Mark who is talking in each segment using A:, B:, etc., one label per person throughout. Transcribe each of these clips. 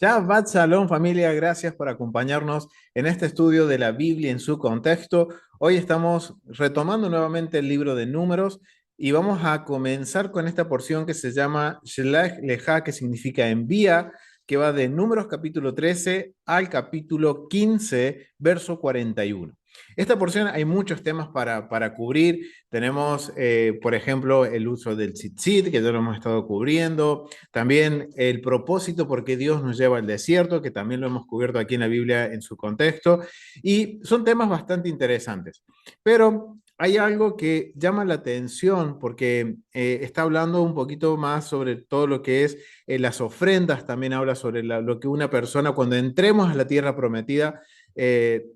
A: Shabbat Shalom, familia, gracias por acompañarnos en este estudio de la Biblia en su contexto. Hoy estamos retomando nuevamente el libro de Números y vamos a comenzar con esta porción que se llama Shelach Leja, que significa envía, que va de Números capítulo 13 al capítulo 15, verso 41. Esta porción hay muchos temas para cubrir. Tenemos, por ejemplo, el uso del tzitzit, que ya lo hemos estado cubriendo. También el propósito por qué Dios nos lleva al desierto, que también lo hemos cubierto aquí en la Biblia en su contexto. Y son temas bastante interesantes. Pero hay algo que llama la atención porque está hablando un poquito más sobre todo lo que es las ofrendas, también habla sobre lo que una persona, cuando entremos a la tierra prometida,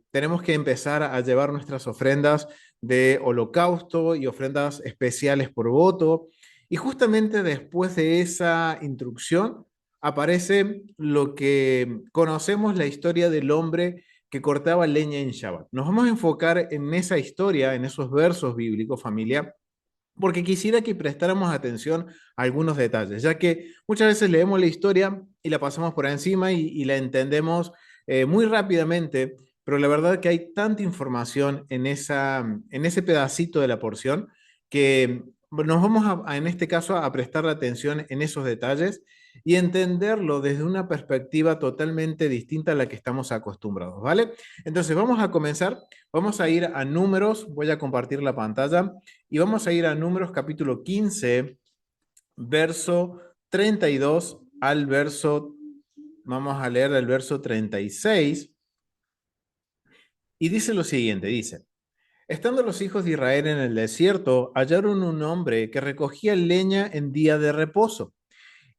A: tenemos que empezar a llevar nuestras ofrendas de holocausto y ofrendas especiales por voto. Y justamente después de esa instrucción aparece lo que conocemos la historia del hombre que cortaba leña en Shabbat. Nos vamos a enfocar en esa historia, en esos versos bíblicos, familia, porque quisiera que prestáramos atención a algunos detalles, ya que muchas veces leemos la historia y la pasamos por encima y la entendemos muy rápidamente, pero la verdad que hay tanta información en ese pedacito de la porción que nos vamos en este caso a prestar atención en esos detalles y entenderlo desde una perspectiva totalmente distinta a la que estamos acostumbrados, ¿vale? Entonces vamos a comenzar, vamos a ir a números, voy a compartir la pantalla y vamos a ir a Números capítulo 15, verso 32 al verso, vamos a leer el verso 36, y dice lo siguiente, dice, estando los hijos de Israel en el desierto, hallaron un hombre que recogía leña en día de reposo.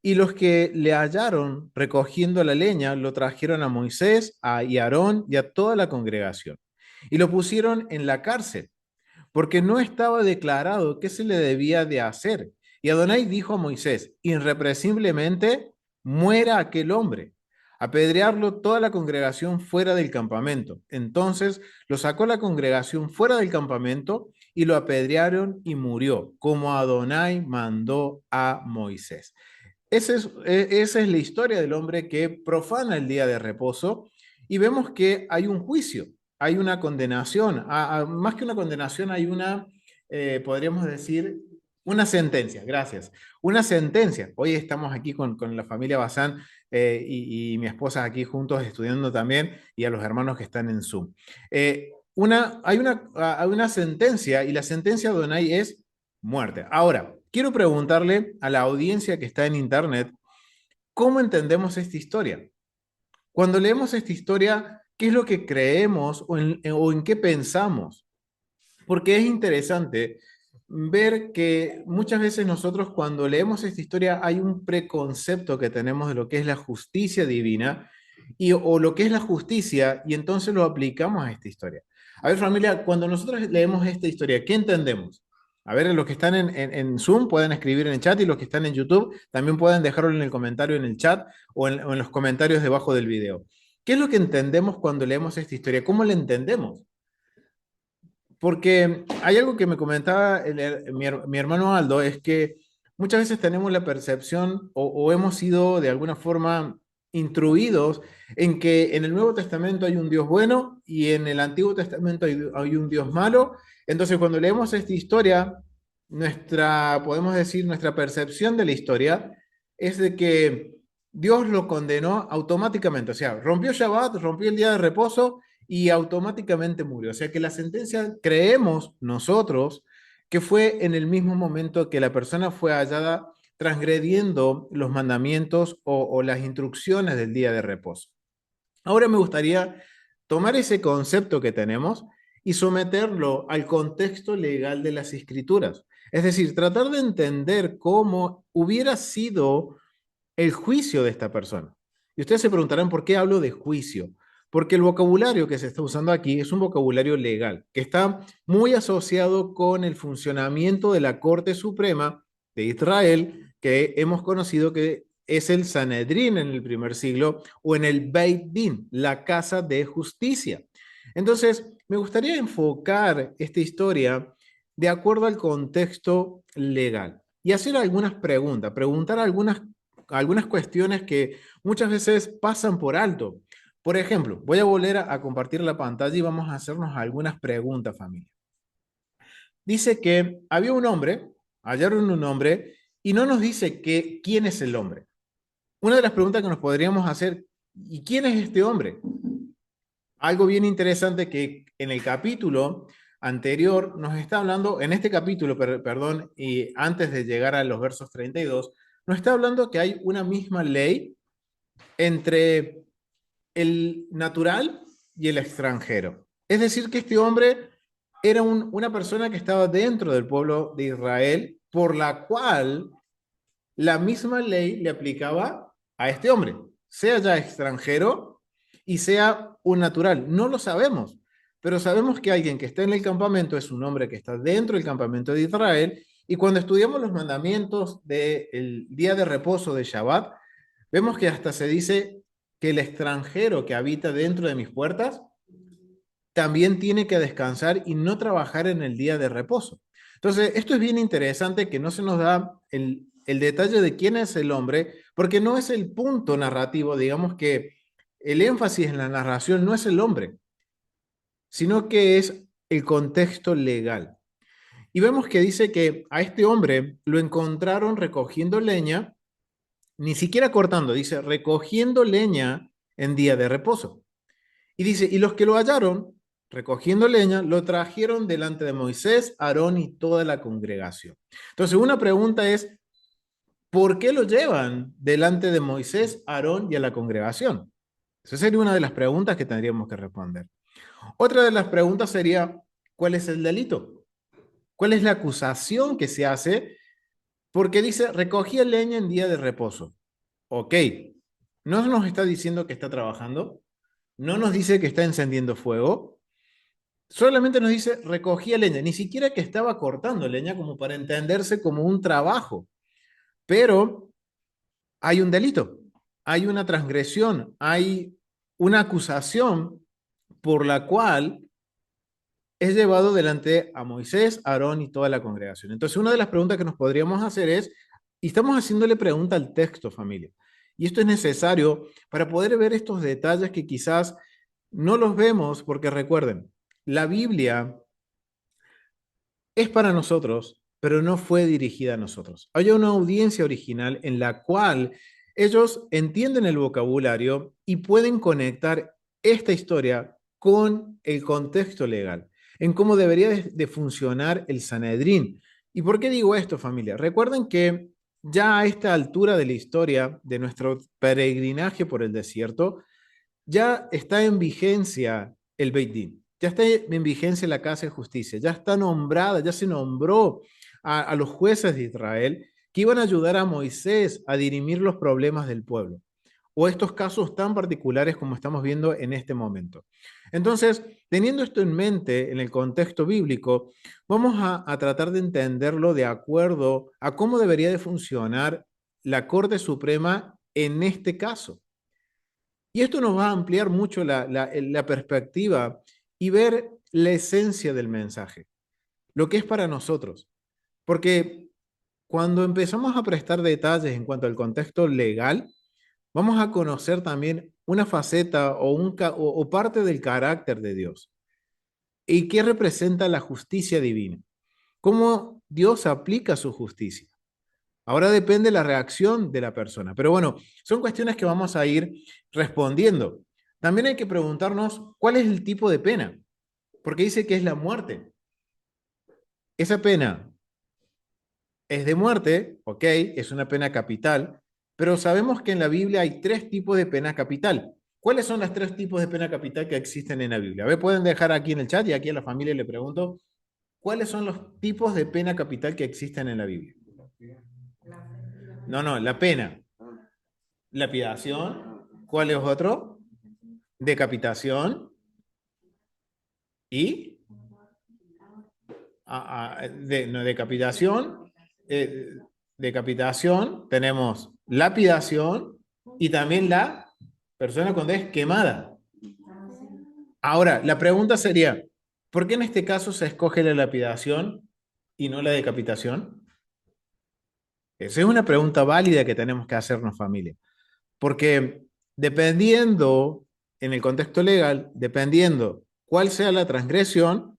A: Y los que le hallaron recogiendo la leña lo trajeron a Moisés, y a Aarón y a toda la congregación. Y lo pusieron en la cárcel porque no estaba declarado qué se le debía de hacer. Y Adonai dijo a Moisés, irrepresiblemente muera aquel hombre, apedrearlo toda la congregación fuera del campamento. Entonces lo sacó la congregación fuera del campamento y lo apedrearon y murió, como Adonai mandó a Moisés. Esa es la historia del hombre que profana el día de reposo y vemos que hay un juicio, hay una condenación, más que una condenación hay una, podríamos decir, una sentencia, gracias, una sentencia. Hoy estamos aquí con la familia Bazán y mi esposa aquí juntos estudiando también y a los hermanos que están en Zoom. Hay una sentencia y la sentencia de Donai es muerte. Ahora, quiero preguntarle a la audiencia que está en internet, ¿cómo entendemos esta historia? Cuando leemos esta historia, ¿qué es lo que creemos o en qué pensamos? Porque es interesante ver que muchas veces nosotros cuando leemos esta historia hay un preconcepto que tenemos de lo que es la justicia divina o lo que es la justicia y entonces lo aplicamos a esta historia. A ver, familia, cuando nosotros leemos esta historia, ¿qué entendemos? A ver, los que están en Zoom pueden escribir en el chat y los que están en YouTube también pueden dejarlo en el comentario en el chat o en los comentarios debajo del video. ¿Qué es lo que entendemos cuando leemos esta historia? ¿Cómo la entendemos? Porque hay algo que me comentaba mi hermano Aldo, es que muchas veces tenemos la percepción o hemos sido de alguna forma instruidos en que en el Nuevo Testamento hay un Dios bueno y en el Antiguo Testamento hay un Dios malo. Entonces, cuando leemos esta historia, podemos decir, nuestra percepción de la historia es de que Dios lo condenó automáticamente. O sea, rompió Shabbat, rompió el día de reposo y automáticamente murió. O sea que la sentencia creemos nosotros que fue en el mismo momento que la persona fue hallada transgrediendo los mandamientos o las instrucciones del día de reposo. Ahora me gustaría tomar ese concepto que tenemos y someterlo al contexto legal de las escrituras. Es decir, tratar de entender cómo hubiera sido el juicio de esta persona. Y ustedes se preguntarán por qué hablo de juicio. Porque el vocabulario que se está usando aquí es un vocabulario legal, que está muy asociado con el funcionamiento de la Corte Suprema de Israel, que hemos conocido que es el Sanedrín en el primer siglo, o en el Beit Din, la casa de justicia. Entonces, me gustaría enfocar esta historia de acuerdo al contexto legal y hacer algunas preguntas, preguntar algunas algunas cuestiones que muchas veces pasan por alto. Por ejemplo, voy a volver a compartir la pantalla y vamos a hacernos algunas preguntas, familia. Dice que había un hombre, hallaron un hombre, y no nos dice quién es el hombre. Una de las preguntas que nos podríamos hacer, ¿y quién es este hombre? Algo bien interesante que en el capítulo anterior nos está hablando, en este capítulo, perdón, y antes de llegar a los versos 32, nos está hablando que hay una misma ley entre el natural y el extranjero. Es decir, que este hombre era una persona que estaba dentro del pueblo de Israel, por la cual la misma ley le aplicaba a este hombre, sea ya extranjero y sea un natural. No lo sabemos, pero sabemos que alguien que está en el campamento es un hombre que está dentro del campamento de Israel, y cuando estudiamos los mandamientos del día de reposo de Shabbat, vemos que hasta se dice que el extranjero que habita dentro de mis puertas también tiene que descansar y no trabajar en el día de reposo. Entonces, esto es bien interesante que no se nos da el detalle de quién es el hombre, porque no es el punto narrativo, digamos que el énfasis en la narración no es el hombre, sino que es el contexto legal. Y vemos que dice que a este hombre lo encontraron recogiendo leña, ni siquiera cortando, dice recogiendo leña en día de reposo. Y dice, y los que lo hallaron recogiendo leña, lo trajeron delante de Moisés, Aarón y toda la congregación. Entonces, una pregunta es, ¿por qué lo llevan delante de Moisés, Aarón y a la congregación? Esa sería una de las preguntas que tendríamos que responder. Otra de las preguntas sería, ¿cuál es el delito? ¿Cuál es la acusación que se hace? Porque dice, recogía leña en día de reposo. Ok, no nos está diciendo que está trabajando, no nos dice que está encendiendo fuego, solamente nos dice recogía leña, ni siquiera que estaba cortando leña como para entenderse como un trabajo, pero hay un delito, hay una transgresión, hay una acusación por la cual es llevado delante a Moisés, Aarón y toda la congregación. Entonces, una de las preguntas que nos podríamos hacer es, y estamos haciéndole pregunta al texto, familia, y esto es necesario para poder ver estos detalles que quizás no los vemos, porque recuerden, la Biblia es para nosotros, pero no fue dirigida a nosotros. Hay una audiencia original en la cual ellos entienden el vocabulario y pueden conectar esta historia con el contexto legal, en cómo debería de funcionar el Sanedrín. ¿Y por qué digo esto, familia? Recuerden que ya a esta altura de la historia de nuestro peregrinaje por el desierto, ya está en vigencia el Beit Din, ya está en vigencia la Casa de Justicia, ya está nombrada, ya se nombró a los jueces de Israel que iban a ayudar a Moisés a dirimir los problemas del pueblo, o estos casos tan particulares como estamos viendo en este momento. Entonces, teniendo esto en mente en el contexto bíblico, vamos a tratar de entenderlo de acuerdo a cómo debería de funcionar la Corte Suprema en este caso. Y esto nos va a ampliar mucho la perspectiva y ver la esencia del mensaje, lo que es para nosotros. Porque cuando empezamos a prestar detalles en cuanto al contexto legal, vamos a conocer también una faceta o parte del carácter de Dios. ¿Y qué representa la justicia divina? ¿Cómo Dios aplica su justicia? Ahora depende la reacción de la persona. Pero bueno, son cuestiones que vamos a ir respondiendo. También hay que preguntarnos cuál es el tipo de pena, porque dice que es la muerte. Esa pena es de muerte, ok, es una pena capital, pero sabemos que en la Biblia hay tres tipos de pena capital. ¿Cuáles son los tres tipos de pena capital que existen en la Biblia? A ver, pueden dejar aquí en el chat y aquí a la familia le pregunto, ¿cuáles son los tipos de pena capital que existen en la Biblia? No, no, la pena. Lapidación. ¿Cuál es otro? Decapitación. Y no, decapitación. eh, decapitación. Tenemos lapidación y también la persona cuando es quemada. Ahora, la pregunta sería, ¿por qué en este caso se escoge la lapidación y no la decapitación? Esa es una pregunta válida que tenemos que hacernos, familia. Porque dependiendo, en el contexto legal, dependiendo cuál sea la transgresión,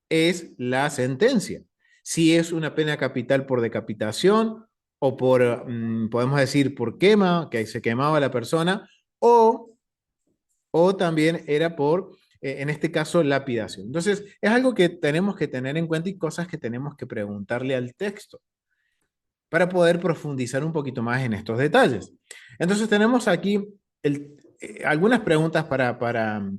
A: es la sentencia. Si es una pena capital por decapitación o por, podemos decir, por quema, que se quemaba la persona, o, o también era por, en este caso, lapidación. Entonces, es algo que tenemos que tener en cuenta y cosas que tenemos que preguntarle al texto para poder profundizar un poquito más en estos detalles. Entonces tenemos aquí algunas preguntas para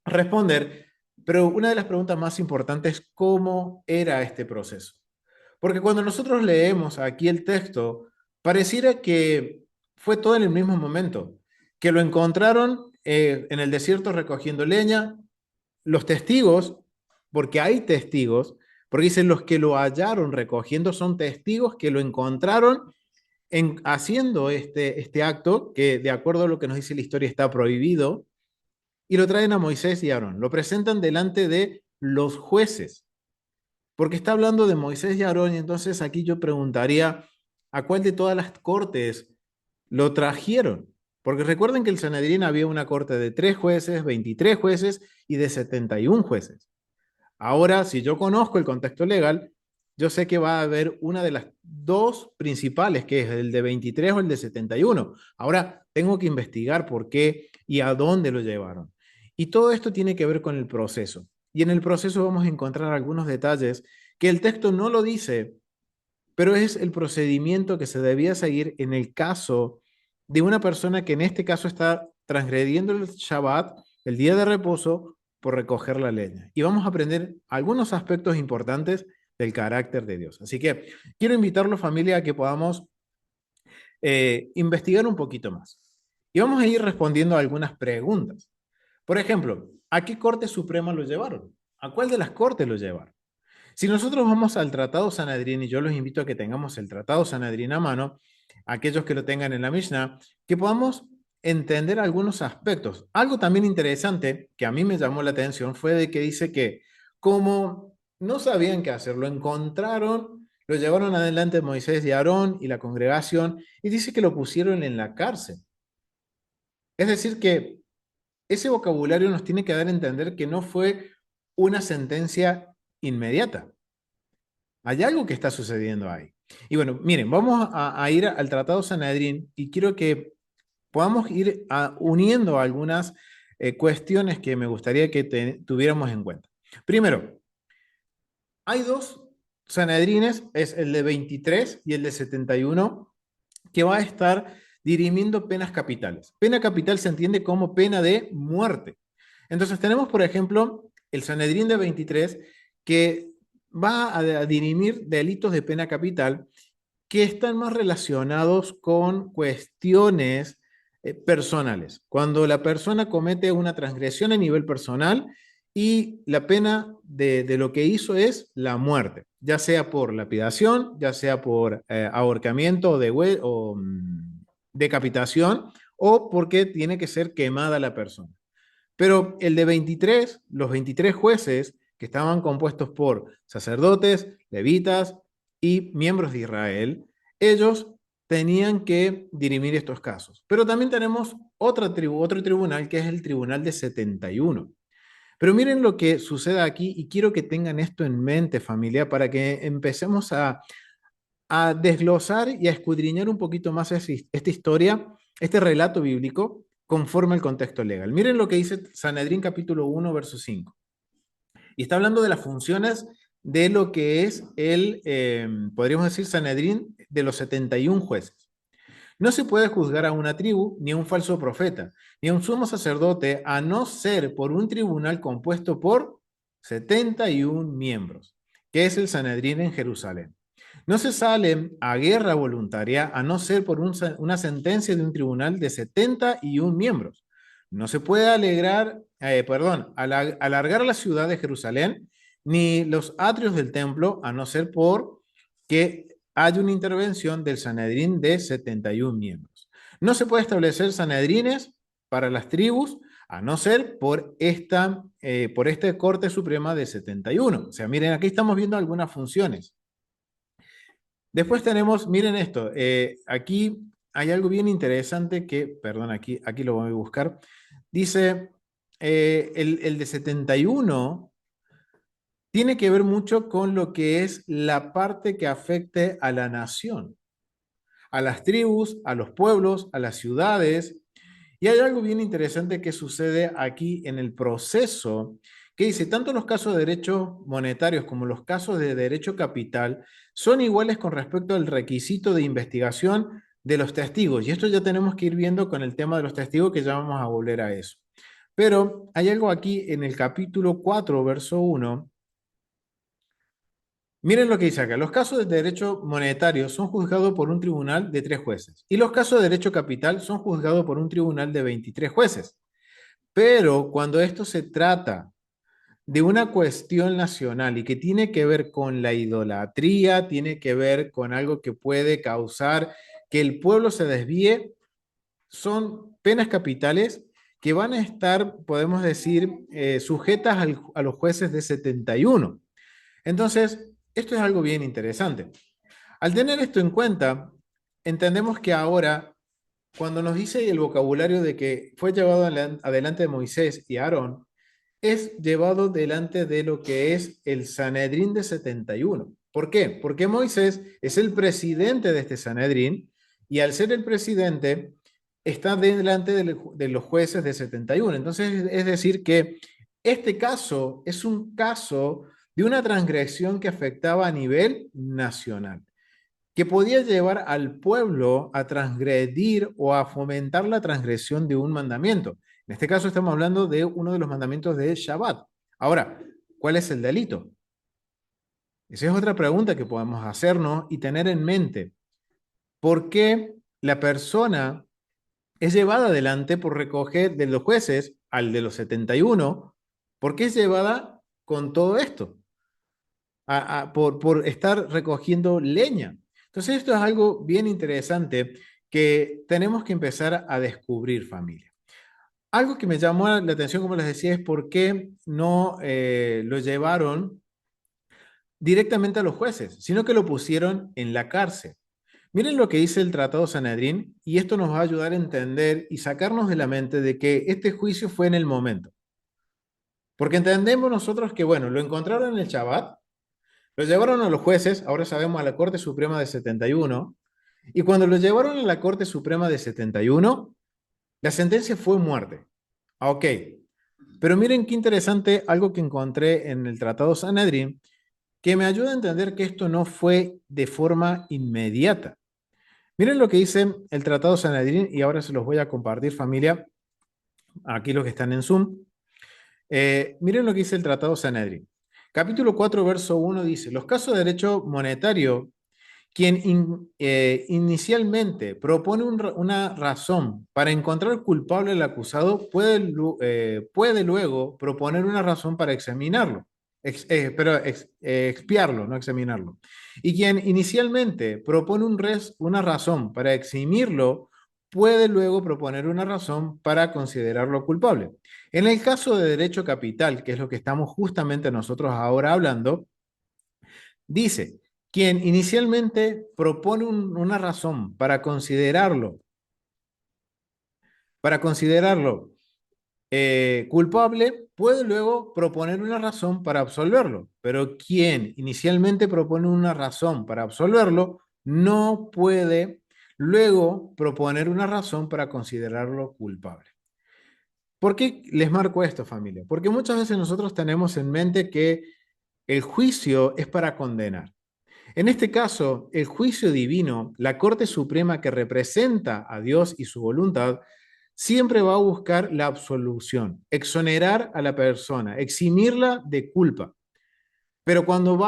A: responder, pero una de las preguntas más importantes es cómo era este proceso. Porque cuando nosotros leemos aquí el texto, pareciera que fue todo en el mismo momento, que lo encontraron en el desierto recogiendo leña, los testigos, porque hay testigos, porque dicen los que lo hallaron recogiendo son testigos que lo encontraron haciendo este acto, que de acuerdo a lo que nos dice la historia está prohibido, y lo traen a Moisés y Aarón. Lo presentan delante de los jueces, porque está hablando de Moisés y Aarón, y entonces aquí yo preguntaría, ¿a cuál de todas las cortes lo trajeron? Porque recuerden que el Sanedrín había una corte de 3 jueces, 23 jueces y de 71 jueces. Ahora, si yo conozco el contexto legal, yo sé que va a haber una de las dos principales, que es el de 23 o el de 71. Ahora, tengo que investigar por qué y a dónde lo llevaron. Y todo esto tiene que ver con el proceso. Y en el proceso vamos a encontrar algunos detalles que el texto no lo dice, pero es el procedimiento que se debía seguir en el caso de una persona que en este caso está transgrediendo el Shabbat, el día de reposo, por recoger la leña. Y vamos a aprender algunos aspectos importantes del carácter de Dios. Así que quiero invitarlo, familia, a que podamos investigar un poquito más. Y vamos a ir respondiendo a algunas preguntas. Por ejemplo, ¿a qué Corte Suprema lo llevaron? ¿A cuál de las cortes lo llevaron? Si nosotros vamos al Tratado Sanedrín, y yo los invito a que tengamos el Tratado Sanedrín a mano, aquellos que lo tengan en la Mishnah, que podamos entender algunos aspectos. Algo también interesante que a mí me llamó la atención fue de que dice que como no sabían qué hacer, lo encontraron, lo llevaron adelante Moisés y Aarón y la congregación, y dice que lo pusieron en la cárcel. Es decir, que ese vocabulario nos tiene que dar a entender que no fue una sentencia inmediata. Hay algo que está sucediendo ahí. Y bueno, miren, vamos a ir al Tratado Sanedrín y quiero que podamos ir uniendo algunas cuestiones que me gustaría que tuviéramos en cuenta. Primero, hay dos Sanedrines, es el de 23 y el de 71, que va a estar dirimiendo penas capitales. Pena capital se entiende como pena de muerte. Entonces tenemos, por ejemplo, el Sanedrín de 23 que va a dirimir delitos de pena capital que están más relacionados con cuestiones personales. Cuando la persona comete una transgresión a nivel personal y la pena de lo que hizo es la muerte, ya sea por lapidación, ya sea por ahorcamiento o decapitación, o porque tiene que ser quemada la persona. Pero el de 23, los 23 jueces que estaban compuestos por sacerdotes, levitas y miembros de Israel, ellos tenían que dirimir estos casos. Pero también tenemos otro tribunal que es el Tribunal de 71. Pero miren lo que sucede aquí y quiero que tengan esto en mente, familia, para que empecemos a desglosar y a escudriñar un poquito más esta historia, este relato bíblico, conforme al contexto legal. Miren lo que dice Sanedrín capítulo 1, verso 5. Y está hablando de las funciones de lo que es podríamos decir, Sanedrín de los 71 jueces. No se puede juzgar a una tribu, ni a un falso profeta, ni a un sumo sacerdote, a no ser por un tribunal compuesto por 71 miembros, que es el Sanedrín en Jerusalén. No se sale a guerra voluntaria a no ser por una sentencia de un tribunal de 71 miembros. No se puede alargar la ciudad de Jerusalén ni los atrios del templo a no ser por que haya una intervención del Sanedrín de 71 miembros. No se puede establecer Sanedrines para las tribus a no ser por esta Corte Suprema de 71. O sea, miren, aquí estamos viendo algunas funciones. Después tenemos, miren esto, aquí hay algo bien interesante que, perdón, aquí lo voy a buscar. Dice, el de 71 tiene que ver mucho con lo que es la parte que afecte a la nación, a las tribus, a los pueblos, a las ciudades. Y hay algo bien interesante que sucede aquí en el proceso, que dice, tanto los casos de derechos monetarios como los casos de derecho capital son iguales con respecto al requisito de investigación de los testigos. Y esto ya tenemos que ir viendo con el tema de los testigos, que ya vamos a volver a eso. Pero hay algo aquí en el capítulo 4, verso 1. Miren lo que dice acá. Los casos de derecho monetario son juzgados por un tribunal de 3 jueces y los casos de derecho capital son juzgados por un tribunal de 23 jueces. Pero cuando esto se trata de una cuestión nacional y que tiene que ver con la idolatría, tiene que ver con algo que puede causar que el pueblo se desvíe, son penas capitales que van a estar, podemos decir, sujetas a los jueces de 71. Entonces, esto es algo bien interesante. Al tener esto en cuenta, entendemos que ahora, cuando nos dice el vocabulario de que fue llevado adelante de Moisés y Aarón, es llevado delante de lo que es el Sanedrín de 71. ¿Por qué? Porque Moisés es el presidente de este Sanedrín y al ser el presidente está delante de los jueces de 71. Entonces, es decir que este caso es un caso de una transgresión que afectaba a nivel nacional, que podía llevar al pueblo a transgredir o a fomentar la transgresión de un mandamiento. En este caso estamos hablando de uno de los mandamientos de Shabbat. Ahora, ¿cuál es el delito? Esa es otra pregunta que podemos hacernos y tener en mente. ¿Por qué la persona es llevada adelante por recoger de los jueces al de los 71? ¿Por qué es llevada con todo esto? Por estar recogiendo leña. Entonces esto es algo bien interesante que tenemos que empezar a descubrir, familia. Algo que me llamó la atención, como les decía, es por qué no lo llevaron directamente a los jueces, sino que lo pusieron en la cárcel. Miren lo que dice el Tratado Sanedrín, y esto nos va a ayudar a entender y sacarnos de la mente de que este juicio fue en el momento. Porque entendemos nosotros que, bueno, lo encontraron en el Shabbat, lo llevaron a los jueces, ahora sabemos a la Corte Suprema de 71, y cuando lo llevaron a la Corte Suprema de 71, la sentencia fue muerte. Ok, pero miren qué interesante algo que encontré en el Tratado Sanedrín, que me ayuda a entender que esto no fue de forma inmediata. Miren lo que dice el Tratado Sanedrín, y ahora se los voy a compartir, familia, aquí los que están en Zoom. Miren lo que dice el Tratado Sanedrín. Capítulo 4, verso 1 dice, los casos de derecho monetario, quien inicialmente propone una razón para encontrar culpable al acusado, puede luego proponer una razón para examinarlo, expiarlo, no examinarlo. Y quien inicialmente propone una razón para eximirlo, puede luego proponer una razón para considerarlo culpable. En el caso de derecho capital, que es lo que estamos justamente nosotros ahora hablando, dice, quien inicialmente propone una razón para considerarlo culpable, puede luego proponer una razón para absolverlo, pero quien inicialmente propone una razón para absolverlo, no puede luego proponer una razón para considerarlo culpable. ¿Por qué les marco esto, familia? Porque muchas veces nosotros tenemos en mente que el juicio es para condenar. En este caso, el juicio divino, la Corte Suprema que representa a Dios y su voluntad, siempre va a buscar la absolución, exonerar a la persona, eximirla de culpa. Pero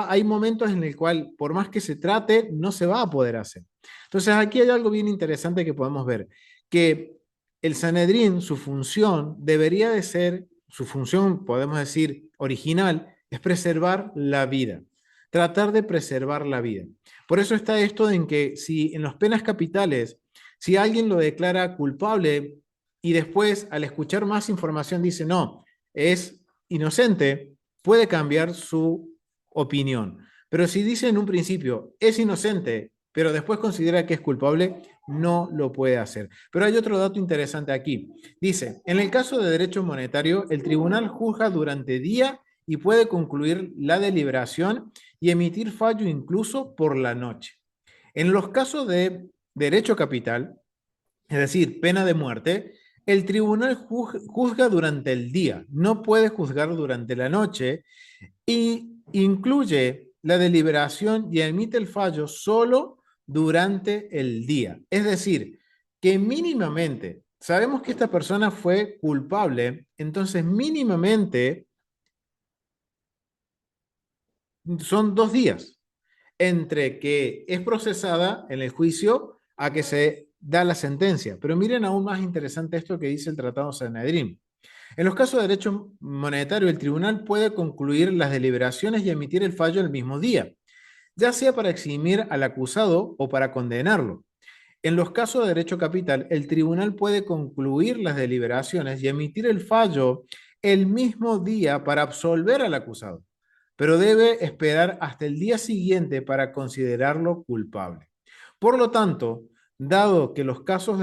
A: hay momentos en el cual, por más que se trate, no se va a poder hacer. Entonces, aquí hay algo bien interesante que podemos ver, que el Sanedrín, su función debería de ser, su función, podemos decir, original, es preservar la vida, tratar de preservar la vida. Por eso está esto en que si en las penas capitales, si alguien lo declara culpable y después al escuchar más información dice, no, es inocente, puede cambiar su opinión. Pero si dice en un principio, es inocente, pero después considera que es culpable, no lo puede hacer. Pero hay otro dato interesante aquí. Dice, en el caso de derecho monetario, el tribunal juzga durante día y puede concluir la deliberación y emitir fallo incluso por la noche. En los casos de derecho capital, es decir, pena de muerte, el tribunal juzga durante el día, no puede juzgar durante la noche y incluye la deliberación y emite el fallo solo durante el día. Es decir, que mínimamente sabemos que esta persona fue culpable, entonces mínimamente son 2 días entre que es procesada en el juicio a que se da la sentencia. Pero miren aún más interesante esto que dice el Tratado Sanedrín. En los casos de derecho monetario, el tribunal puede concluir las deliberaciones y emitir el fallo el mismo día, ya sea para eximir al acusado o para condenarlo. En los casos de derecho capital, el tribunal puede concluir las deliberaciones y emitir el fallo el mismo día para absolver al acusado, pero debe esperar hasta el día siguiente para considerarlo culpable. Por lo tanto, dado que los casos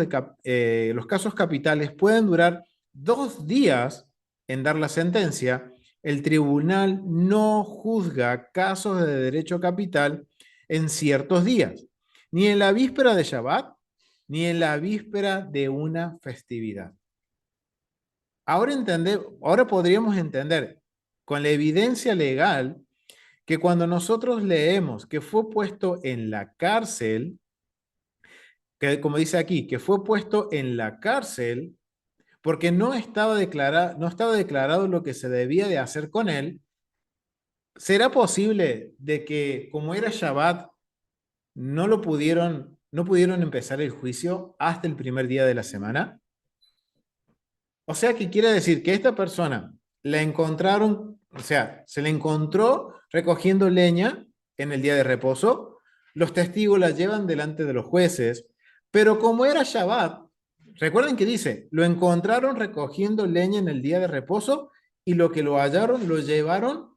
A: capitales pueden durar 2 días en dar la sentencia, el tribunal no juzga casos de derecho capital en ciertos días, ni en la víspera de Shabbat, ni en la víspera de una festividad. Ahora podríamos entender con la evidencia legal que cuando nosotros leemos que fue puesto en la cárcel, que como dice aquí, que fue puesto en la cárcel porque no estaba declarado lo que se debía de hacer con él, ¿será posible de que como era Shabbat no pudieron empezar el juicio hasta el primer día de la semana? O sea, que quiere decir que esta persona la encontraron, o sea, se le encontró recogiendo leña en el día de reposo, los testigos la llevan delante de los jueces, pero como era Shabbat, recuerden que dice, lo encontraron recogiendo leña en el día de reposo y lo que lo hallaron lo llevaron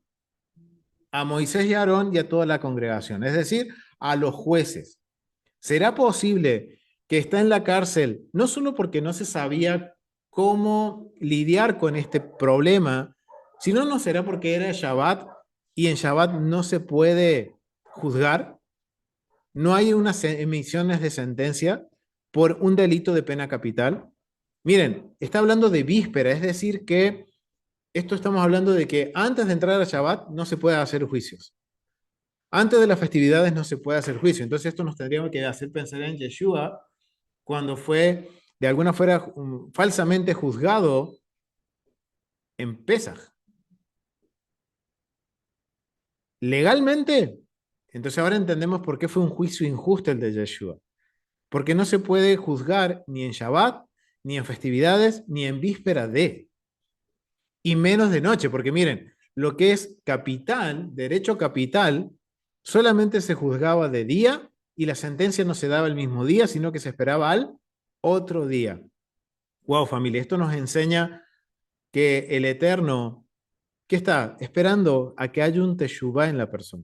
A: a Moisés y a Aarón y a toda la congregación, es decir, a los jueces. ¿Será posible que está en la cárcel no solo porque no se sabía cómo lidiar con este problema, sino no será porque era Shabbat y en Shabbat no se puede juzgar? No hay unas emisiones de sentencia por un delito de pena capital. Miren, está hablando de víspera, es decir, que esto estamos hablando de que antes de entrar a Shabbat no se puede hacer juicios. Antes de las festividades no se puede hacer juicio. Entonces esto nos tendría que hacer pensar en Yeshua cuando fue de alguna forma falsamente juzgado en Pesaj. Legalmente, entonces ahora entendemos por qué fue un juicio injusto el de Yeshua. Porque no se puede juzgar ni en Shabbat, ni en festividades, ni en víspera de, y menos de noche, porque miren, lo que es capital, derecho capital, solamente se juzgaba de día y la sentencia no se daba el mismo día, sino que se esperaba al otro día. Wow, familia, esto nos enseña que el Eterno, ¿qué está? Esperando a que haya un teshuvá en la persona,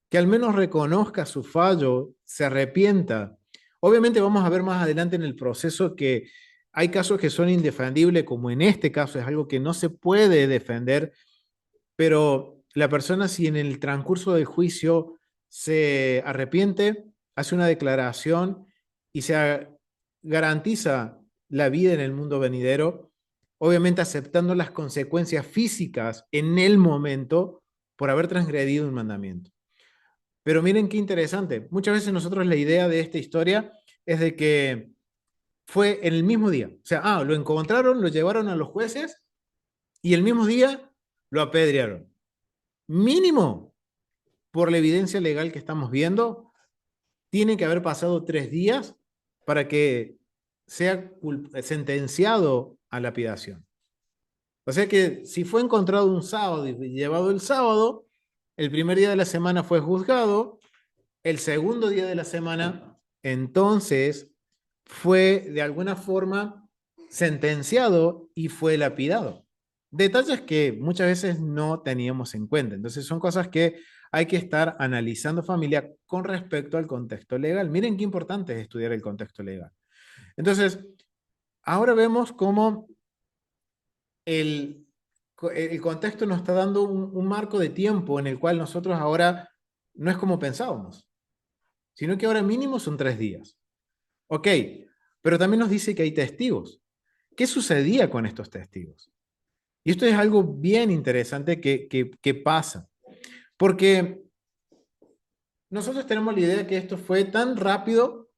A: que al menos reconozca su fallo, se arrepienta. Obviamente vamos a ver más adelante en el proceso que hay casos que son indefendibles, como en este caso es algo que no se puede defender, pero la persona si en el transcurso del juicio se arrepiente, hace una declaración y garantiza la vida en el mundo venidero, obviamente aceptando las consecuencias físicas en el momento por haber transgredido un mandamiento. Pero miren qué interesante. Muchas veces nosotros la idea de esta historia es de que fue en el mismo día. O sea, lo encontraron, lo llevaron a los jueces y el mismo día lo apedrearon. Mínimo, por la evidencia legal que estamos viendo, tiene que haber pasado 3 días para que sea sentenciado a lapidación. O sea que si fue encontrado un sábado y llevado el sábado, el primer día de la semana fue juzgado, el segundo día de la semana, entonces fue de alguna forma sentenciado y fue lapidado. Detalles que muchas veces no teníamos en cuenta. Entonces son cosas que hay que estar analizando familia con respecto al contexto legal. Miren qué importante es estudiar el contexto legal. Entonces, ahora vemos cómo el, el contexto nos está dando un marco de tiempo en el cual nosotros ahora no es como pensábamos, sino que ahora mínimo son 3 días. Ok, pero también nos dice que hay testigos. ¿Qué sucedía con estos testigos? Y esto es algo bien interesante que pasa, porque nosotros tenemos la idea que esto fue tan rápido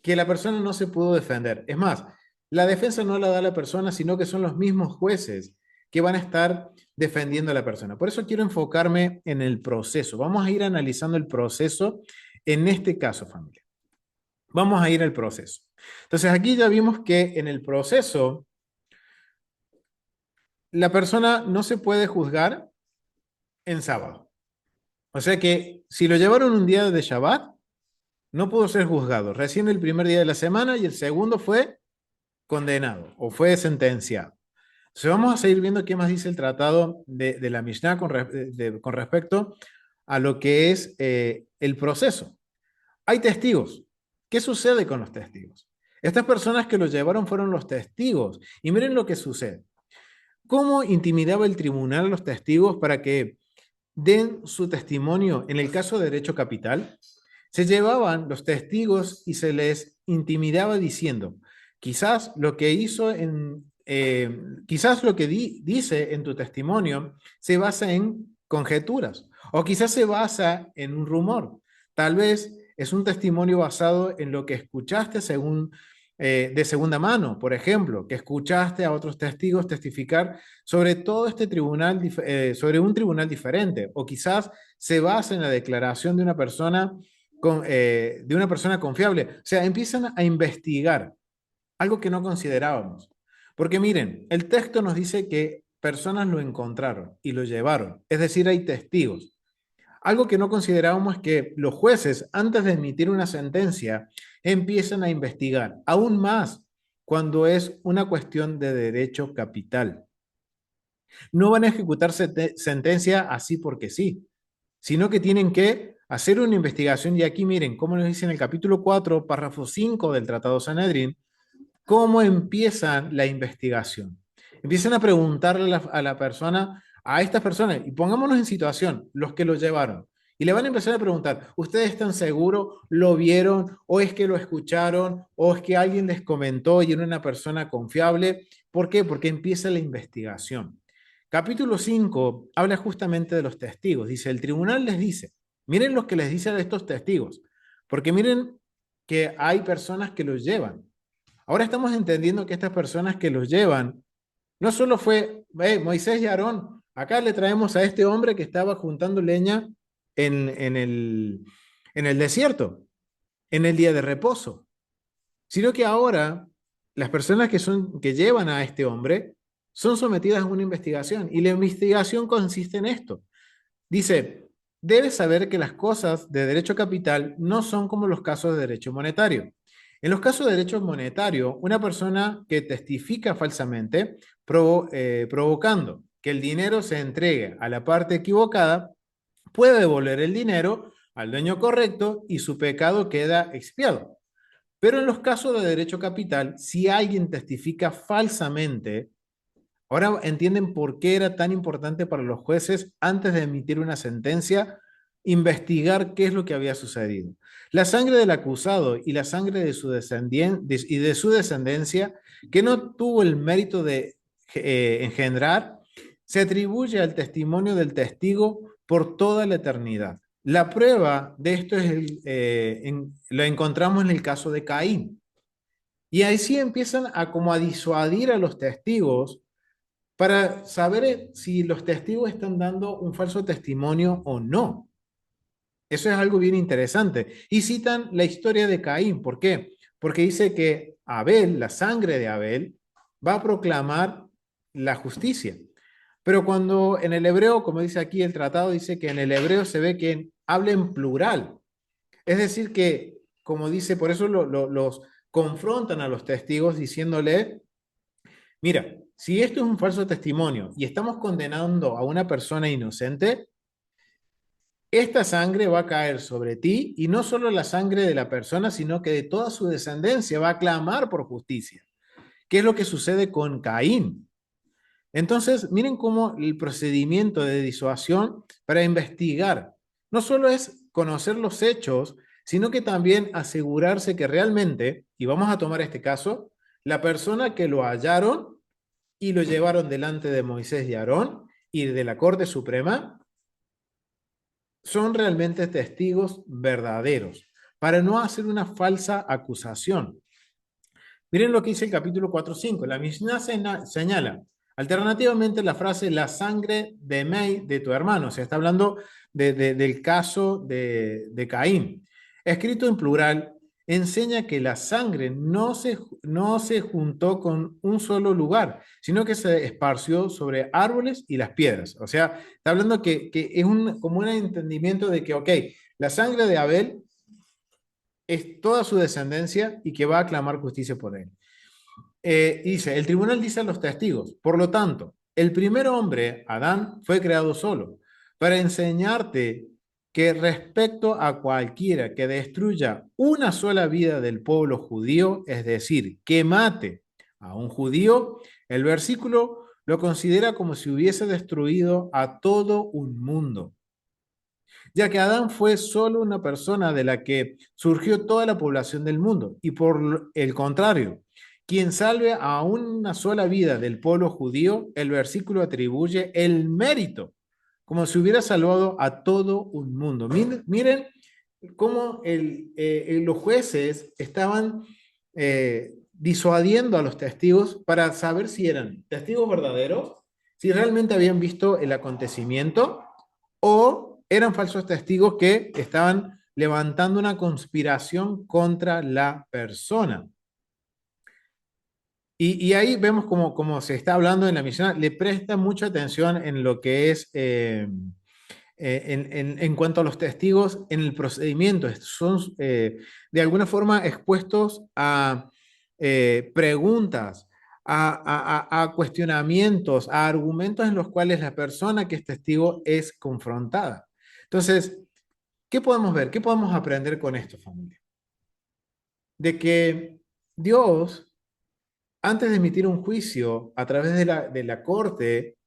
A: que la persona no se pudo defender. Es más, la defensa no la da la persona, sino que son los mismos jueces que van a estar defendiendo a la persona. Por eso quiero enfocarme en el proceso. Vamos a ir analizando el proceso en este caso, familia. Vamos a ir al proceso. Entonces, aquí ya vimos que en el proceso la persona no se puede juzgar en sábado. O sea que si lo llevaron un día de Shabbat, no pudo ser juzgado. Recién el primer día de la semana y el segundo fue condenado o fue sentenciado. Entonces vamos a seguir viendo qué más dice el tratado de la Mishnah con respecto a lo que es el proceso. Hay testigos. ¿Qué sucede con los testigos? Estas personas que los llevaron fueron los testigos. Y miren lo que sucede. ¿Cómo intimidaba el tribunal a los testigos para que den su testimonio en el caso de derecho capital? Se llevaban los testigos y se les intimidaba diciendo, quizás lo que hizo quizás lo que dice en tu testimonio se basa en conjeturas o quizás se basa en un rumor. Tal vez es un testimonio basado en lo que escuchaste de segunda mano, por ejemplo, que escuchaste a otros testigos testificar sobre todo este tribunal, sobre un tribunal diferente, o quizás se basa en la declaración de una persona confiable. O sea, empiezan a investigar algo que no considerábamos. Porque miren, el texto nos dice que personas lo encontraron y lo llevaron, es decir, hay testigos. Algo que no considerábamos es que los jueces, antes de emitir una sentencia, empiezan a investigar, aún más cuando es una cuestión de derecho capital. No van a ejecutar sentencia así porque sí, sino que tienen que hacer una investigación. Y aquí miren, cómo nos dice en el capítulo 4, párrafo 5 del Tratado Sanedrín, cómo empiezan la investigación. Empiezan a preguntarle a la persona, a estas personas, y pongámonos en situación, los que lo llevaron, y le van a empezar a preguntar, ¿ustedes están seguros? ¿Lo vieron? ¿O es que lo escucharon? ¿O es que alguien les comentó y era una persona confiable? ¿Por qué? Porque empieza la investigación. Capítulo 5 habla justamente de los testigos. Dice, el tribunal les dice, miren lo que les dice a estos testigos, porque miren que hay personas que los llevan. Ahora estamos entendiendo que estas personas que los llevan, no solo fue Moisés y Aarón, acá le traemos a este hombre que estaba juntando leña en en el desierto, en el día de reposo, sino que ahora las personas que llevan a este hombre son sometidas a una investigación y la investigación consiste en esto. Dice, debes saber que las cosas de derecho capital no son como los casos de derecho monetario. En los casos de derecho monetario, una persona que testifica falsamente, provocando que el dinero se entregue a la parte equivocada, puede devolver el dinero al dueño correcto y su pecado queda expiado. Pero en los casos de derecho capital, si alguien testifica falsamente, ahora entienden por qué era tan importante para los jueces, antes de emitir una sentencia, investigar qué es lo que había sucedido. La sangre del acusado y la sangre de su descendencia, que no tuvo el mérito de engendrar, se atribuye al testimonio del testigo por toda la eternidad. La prueba de esto lo encontramos en el caso de Caín. Y ahí sí empiezan a como a disuadir a los testigos para saber si los testigos están dando un falso testimonio o no. Eso es algo bien interesante. Y citan la historia de Caín. ¿Por qué? Porque dice que Abel, la sangre de Abel, va a proclamar la justicia. Pero cuando en el hebreo, como dice aquí el tratado, dice que en el hebreo se ve que habla en plural. Es decir, que, como dice, por eso los confrontan a los testigos diciéndole, mira, si esto es un falso testimonio y estamos condenando a una persona inocente, esta sangre va a caer sobre ti y no solo la sangre de la persona, sino que de toda su descendencia va a clamar por justicia. ¿Qué es lo que sucede con Caín? Entonces, miren cómo el procedimiento de disuasión para investigar no solo es conocer los hechos, sino que también asegurarse que realmente, y vamos a tomar este caso, la persona que lo hallaron y lo llevaron delante de Moisés y Aarón y de la Corte Suprema, son realmente testigos verdaderos, para no hacer una falsa acusación. Miren lo que dice el capítulo 4.5. La Mishnah señala alternativamente la frase la sangre de Mei de tu hermano. O sea, está hablando del caso de Caín. Escrito en plural, enseña que la sangre no se juntó con un solo lugar, sino que se esparció sobre árboles y las piedras. O sea, está hablando que es como un entendimiento de que, ok, la sangre de Abel es toda su descendencia y que va a clamar justicia por él. Dice, el tribunal dice a los testigos, por lo tanto, el primer hombre, Adán, fue creado solo para enseñarte que respecto a cualquiera que destruya una sola vida del pueblo judío, es decir, que mate a un judío, el versículo lo considera como si hubiese destruido a todo un mundo, ya que Adán fue solo una persona de la que surgió toda la población del mundo, y por el contrario, quien salve a una sola vida del pueblo judío, el versículo atribuye el mérito, como si hubiera salvado a todo un mundo. Miren cómo los jueces estaban disuadiendo a los testigos para saber si eran testigos verdaderos, si realmente habían visto el acontecimiento o eran falsos testigos que estaban levantando una conspiración contra la persona. Y ahí vemos como se está hablando en la misión, le presta mucha atención en lo que es, en cuanto a los testigos, en el procedimiento. Son de alguna forma expuestos a preguntas, a cuestionamientos, a argumentos en los cuales la persona que es testigo es confrontada. Entonces, ¿qué podemos ver? ¿Qué podemos aprender con esto, familia? De que Dios, antes de emitir un juicio a través de la corte,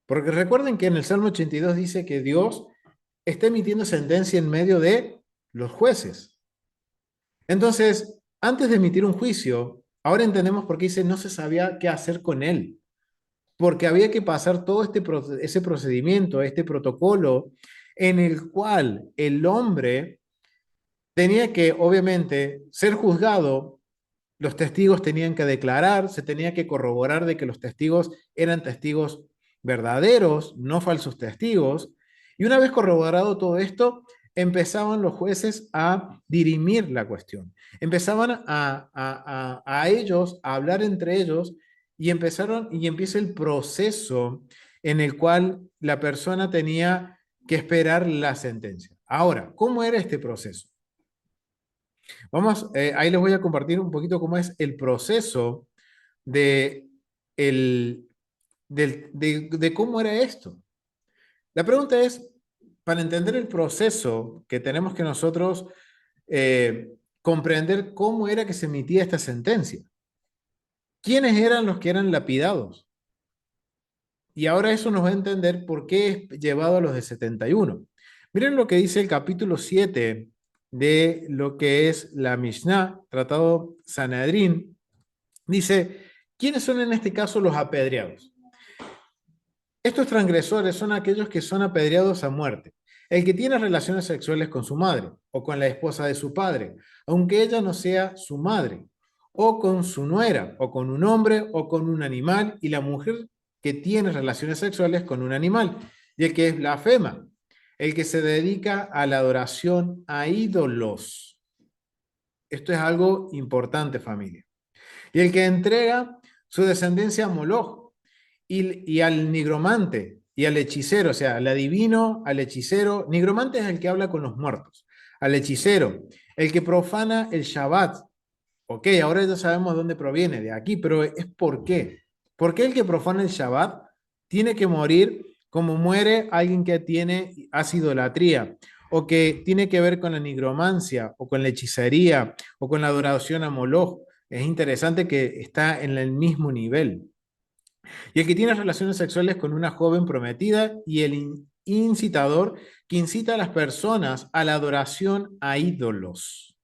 A: porque recuerden que en el Salmo 82 dice que Dios está emitiendo sentencia en medio de los jueces. Entonces, antes de emitir un juicio, ahora entendemos por qué dice no se sabía qué hacer con él, porque había que pasar todo ese procedimiento, este protocolo, en el cual el hombre tenía que, obviamente, ser juzgado, los testigos tenían que declarar, se tenía que corroborar de que los testigos eran testigos verdaderos, no falsos testigos, y una vez corroborado todo esto, empezaban los jueces a dirimir la cuestión, empezaban a ellos, a hablar entre ellos, y empieza el proceso en el cual la persona tenía que esperar la sentencia. Ahora, ¿cómo era este proceso? Vamos, ahí les voy a compartir un poquito cómo es el proceso de, el, de cómo era esto. La pregunta es, para entender el proceso que tenemos que nosotros comprender cómo era que se emitía esta sentencia. ¿Quiénes eran los que eran lapidados? Y ahora eso nos va a entender por qué es llevado a los de 71. Miren lo que dice el capítulo 7 de lo que es la Mishnah, Tratado Sanedrín. Dice, ¿quiénes son en este caso los apedreados? Estos transgresores son aquellos que son apedreados a muerte. El que tiene relaciones sexuales con su madre o con la esposa de su padre, aunque ella no sea su madre, o con su nuera, o con un hombre, o con un animal, y la mujer que tiene relaciones sexuales con un animal, y el que es blasfema, el que se dedica a la adoración a ídolos. Esto es algo importante, familia. Y el que entrega su descendencia a Moloch y al nigromante y al hechicero, o sea, al adivino, al hechicero. Nigromante es el que habla con los muertos. Al hechicero, el que profana el Shabbat. Ok, ahora ya sabemos dónde proviene, de aquí, pero es por qué. ¿Por qué el que profana el Shabbat tiene que morir como muere alguien que hace idolatría, o que tiene que ver con la nigromancia, o con la hechicería, o con la adoración a Moloch. Es interesante que está en el mismo nivel. Y el que tiene relaciones sexuales con una joven prometida y el incitador que incita a las personas a la adoración a ídolos.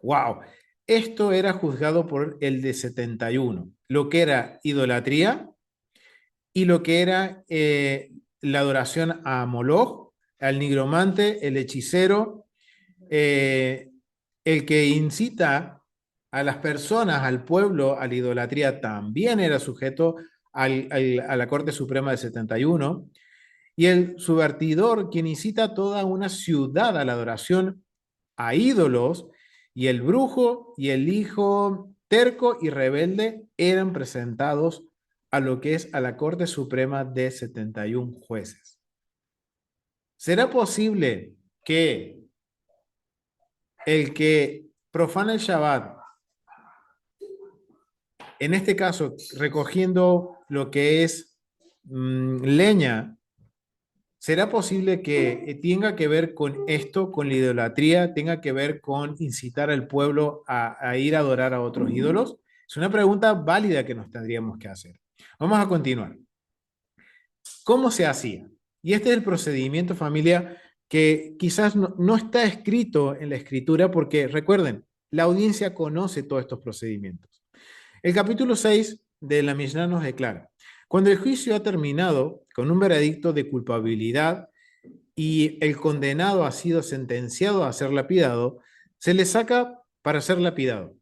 A: ¡Wow! Esto era juzgado por el de 71, lo que era idolatría y lo que era la adoración a Moloch, al nigromante, el hechicero, eh, el que incita a las personas, al pueblo, a la idolatría, también era sujeto a la Corte Suprema de 71, y el subvertidor, quien incita a toda una ciudad a la adoración a ídolos, y el brujo y el hijo terco y rebelde eran presentados a lo que es a la Corte Suprema de 71 jueces. ¿Será posible que el que profana el Shabbat, en este caso recogiendo lo que es leña, será posible que tenga que ver con esto, con la idolatría, tenga que ver con incitar al pueblo a ir a adorar a otros ídolos? Es una pregunta válida que nos tendríamos que hacer. Vamos a continuar. ¿Cómo se hacía? Y este es el procedimiento, familia, que quizás no está escrito en la escritura porque, recuerden, la audiencia conoce todos estos procedimientos. El capítulo 6 de la Mishnah nos declara: cuando el juicio ha terminado con un veredicto de culpabilidad y el condenado ha sido sentenciado a ser lapidado, se le saca para ser lapidado.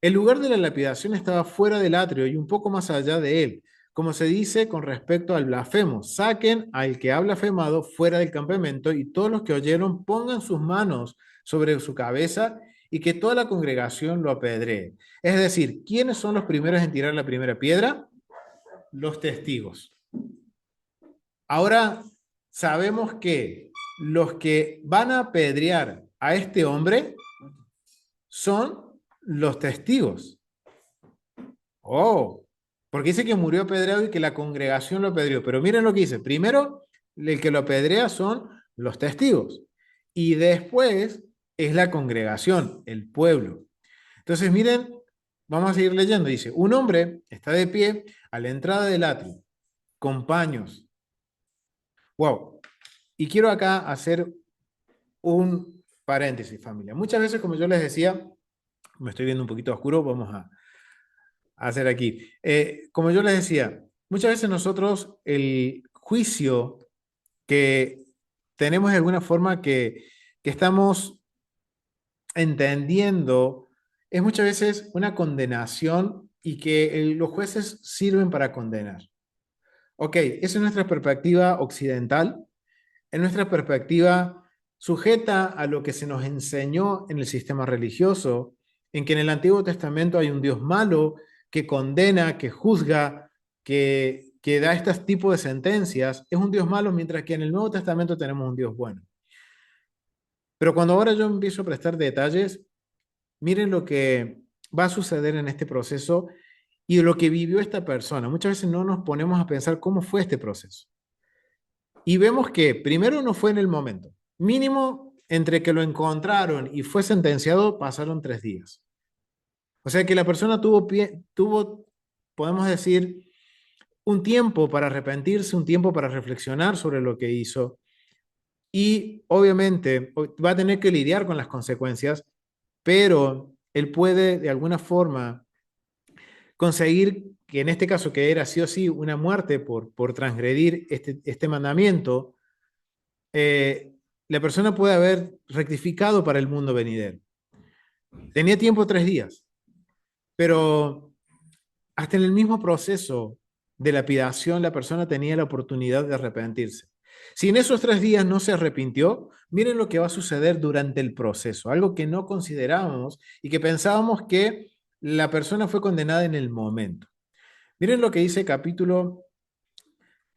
A: El lugar de la lapidación estaba fuera del atrio y un poco más allá de él, como se dice con respecto al blasfemo: saquen al que ha blasfemado fuera del campamento, y todos los que oyeron pongan sus manos sobre su cabeza y que toda la congregación lo apedree. Es decir, ¿quiénes son los primeros en tirar la primera piedra? Los testigos. Ahora sabemos que los que van a apedrear a este hombre son los testigos. Oh, porque dice que murió apedreado y que la congregación lo apedreó. Pero miren lo que dice. Primero, el que lo apedrea son los testigos. Y después es la congregación, el pueblo. Entonces, miren, vamos a seguir leyendo. Dice: un hombre está de pie a la entrada del atrio, con paños. Wow. Y quiero acá hacer un paréntesis, familia. Muchas veces, como yo les decía, me estoy viendo un poquito oscuro, vamos a hacer aquí. Como yo les decía, muchas veces nosotros el juicio que tenemos de alguna forma que estamos entendiendo es muchas veces una condenación, y que los jueces sirven para condenar. Ok, esa es nuestra perspectiva occidental, en nuestra perspectiva sujeta a lo que se nos enseñó en el sistema religioso, en que en el Antiguo Testamento hay un Dios malo que condena, que juzga, que da este tipo de sentencias. Es un Dios malo, mientras que en el Nuevo Testamento tenemos un Dios bueno. Pero cuando ahora yo empiezo a prestar detalles, miren lo que va a suceder en este proceso y lo que vivió esta persona. Muchas veces no nos ponemos a pensar cómo fue este proceso. Y vemos que primero no fue en el momento. Mínimo, entre que lo encontraron y fue sentenciado, pasaron 3 días. O sea que la persona tuvo, podemos decir, un tiempo para arrepentirse, un tiempo para reflexionar sobre lo que hizo. Y obviamente va a tener que lidiar con las consecuencias, pero él puede de alguna forma conseguir que, en este caso, que era sí o sí una muerte por transgredir este mandamiento, eh, la persona puede haber rectificado para el mundo venidero. Tenía tiempo 3 días, pero hasta en el mismo proceso de lapidación la persona tenía la oportunidad de arrepentirse. Si en esos 3 días no se arrepintió, miren lo que va a suceder durante el proceso, algo que no considerábamos y que pensábamos que la persona fue condenada en el momento. Miren lo que dice capítulo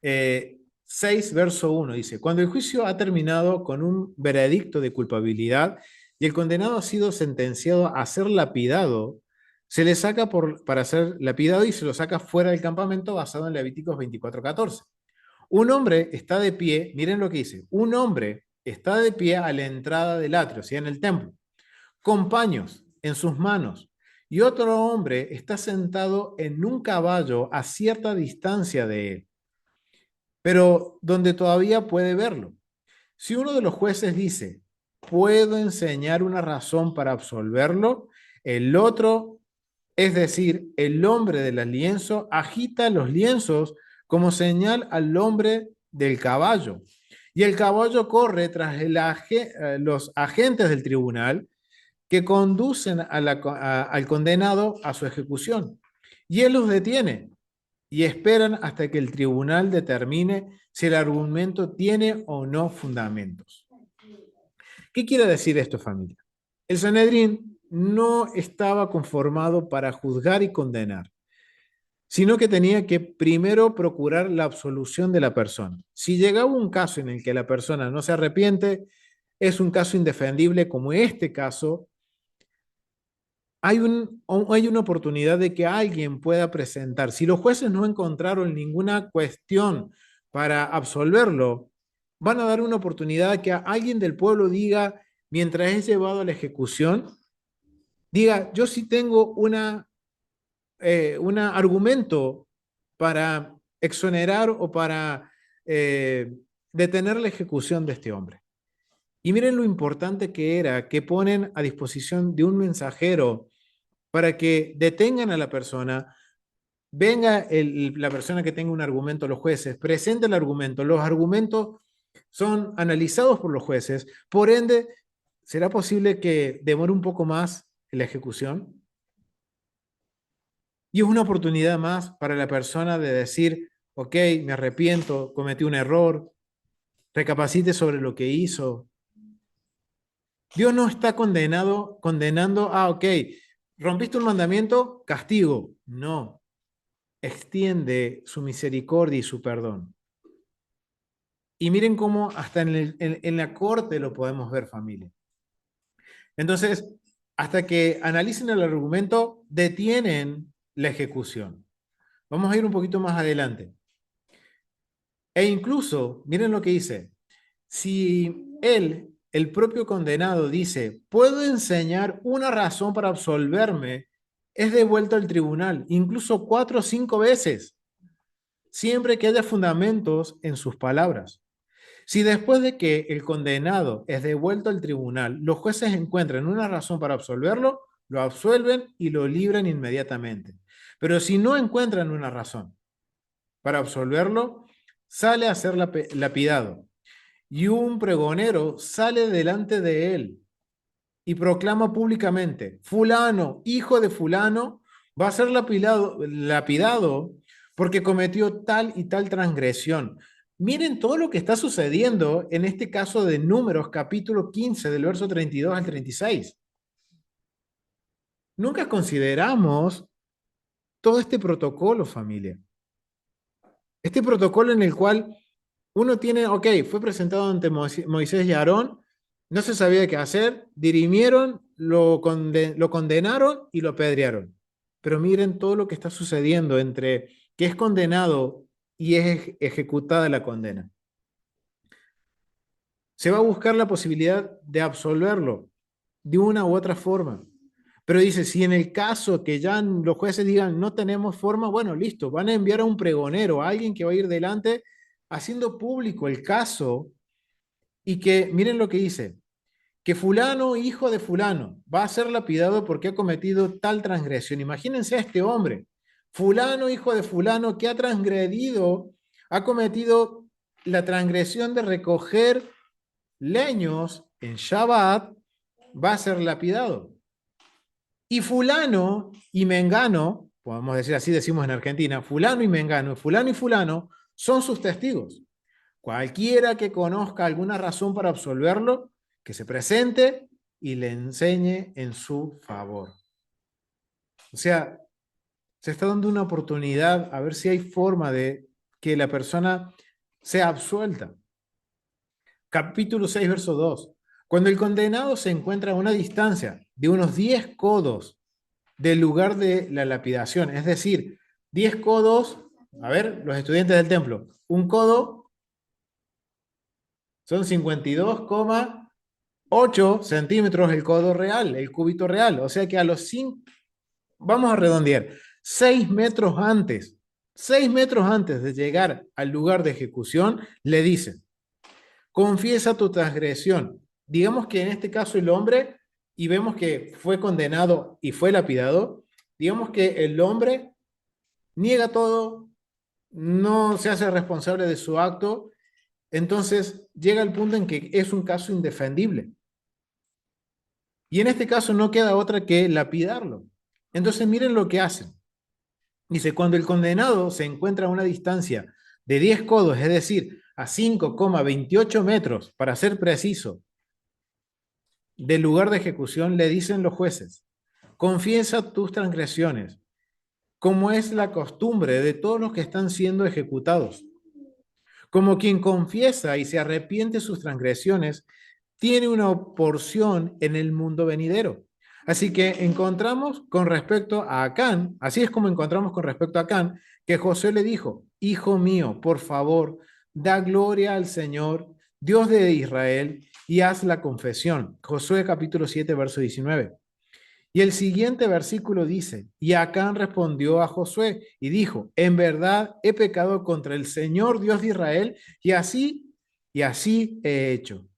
A: 6, verso 1. Dice: cuando el juicio ha terminado con un veredicto de culpabilidad y el condenado ha sido sentenciado a ser lapidado, se le saca para ser lapidado y se lo saca fuera del campamento basado en Levíticos 24:14. Un hombre está de pie, miren lo que dice, un hombre está de pie a la entrada del atrio, o sea, en el templo, con paños en sus manos, y otro hombre está sentado en un caballo a cierta distancia de él, pero donde todavía puede verlo. Si uno de los jueces dice, ¿puedo enseñar una razón para absolverlo? El otro, es decir, el hombre del lienzo, agita los lienzos como señal al hombre del caballo. Y el caballo corre tras los agentes del tribunal que conducen al condenado a su ejecución. Y él los detiene y esperan hasta que el tribunal determine si el argumento tiene o no fundamentos. ¿Qué quiere decir esto, familia? El Sanedrín no estaba conformado para juzgar y condenar, sino que tenía que primero procurar la absolución de la persona. Si llegaba un caso en el que la persona no se arrepiente, es un caso indefendible como este caso, hay una oportunidad de que alguien pueda presentar. Si los jueces no encontraron ninguna cuestión para absolverlo, van a dar una oportunidad a que alguien del pueblo diga, mientras es llevado a la ejecución, diga, yo sí tengo un argumento para exonerar o para detener la ejecución de este hombre. Y miren lo importante que era que ponen a disposición de un mensajero para que detengan a la persona, venga la persona que tenga un argumento, los jueces, presente el argumento, los argumentos son analizados por los jueces, por ende, ¿será posible que demore un poco más la ejecución? Y es una oportunidad más para la persona de decir, ok, me arrepiento, cometí un error, recapacite sobre lo que hizo. Dios no está condenando, ok, rompiste un mandamiento, castigo. No, extiende su misericordia y su perdón. Y miren cómo hasta en la corte lo podemos ver, familia. Entonces, hasta que analicen el argumento, detienen la ejecución. Vamos a ir un poquito más adelante. E incluso, miren lo que dice, si él, el propio condenado, dice, puedo enseñar una razón para absolverme, es devuelto al tribunal, incluso 4 o 5 veces, siempre que haya fundamentos en sus palabras. Si después de que el condenado es devuelto al tribunal, los jueces encuentran una razón para absolverlo, lo absuelven y lo libran inmediatamente. Pero si no encuentran una razón para absolverlo, sale a ser lapidado. Y un pregonero sale delante de él y proclama públicamente, fulano, hijo de fulano, va a ser lapidado porque cometió tal y tal transgresión. Miren todo lo que está sucediendo en este caso de Números, capítulo 15, del verso 32 al 36. Nunca consideramos todo este protocolo, familia. Este protocolo en el cual uno tiene, ok, fue presentado ante Moisés y Aarón, no se sabía qué hacer, dirimieron, lo condenaron y lo apedrearon. Pero miren todo lo que está sucediendo entre que es condenado y es ejecutada la condena. Se va a buscar la posibilidad de absolverlo de una u otra forma. Pero dice, si en el caso que ya los jueces digan no tenemos forma, bueno, listo, van a enviar a un pregonero, a alguien que va a ir delante haciendo público el caso y que, miren lo que dice, que fulano, hijo de fulano, va a ser lapidado porque ha cometido tal transgresión. Imagínense a este hombre, fulano, hijo de fulano, que ha transgredido, ha cometido la transgresión de recoger leños en Shabbat, va a ser lapidado. Y fulano y mengano, podemos decir así, decimos en Argentina, fulano y mengano, fulano y fulano son sus testigos. Cualquiera que conozca alguna razón para absolverlo, que se presente y le enseñe en su favor. O sea, se está dando una oportunidad a ver si hay forma de que la persona sea absuelta. Capítulo 6, verso 2. Cuando el condenado se encuentra a una distancia de unos 10 codos del lugar de la lapidación. Es decir, 10 codos, a ver, los estudiantes del templo, un codo son 52,8 centímetros el codo real, el cúbito real. O sea que a los 5, vamos a redondear, 6 metros antes, 6 metros antes de llegar al lugar de ejecución, le dicen, confiesa tu transgresión. Digamos que en este caso el hombre, y vemos que fue condenado y fue lapidado, digamos que el hombre niega todo, no se hace responsable de su acto, entonces llega el punto en que es un caso indefendible. Y en este caso no queda otra que lapidarlo. Entonces miren lo que hacen. Dice, cuando el condenado se encuentra a una distancia de 10 codos, es decir, a 5,28 metros, para ser preciso, del lugar de ejecución, le dicen los jueces, confiesa tus transgresiones, como es la costumbre de todos los que están siendo ejecutados. Como quien confiesa y se arrepiente de sus transgresiones, tiene una porción en el mundo venidero. Así que encontramos con respecto a Acán, así es como encontramos con respecto a Acán, que José le dijo, hijo mío, por favor, da gloria al Señor, Dios de Israel, y haz la confesión. Josué capítulo 7, verso 19. Y el siguiente versículo dice, y Acán respondió a Josué y dijo, en verdad he pecado contra el Señor Dios de Israel y así he hecho.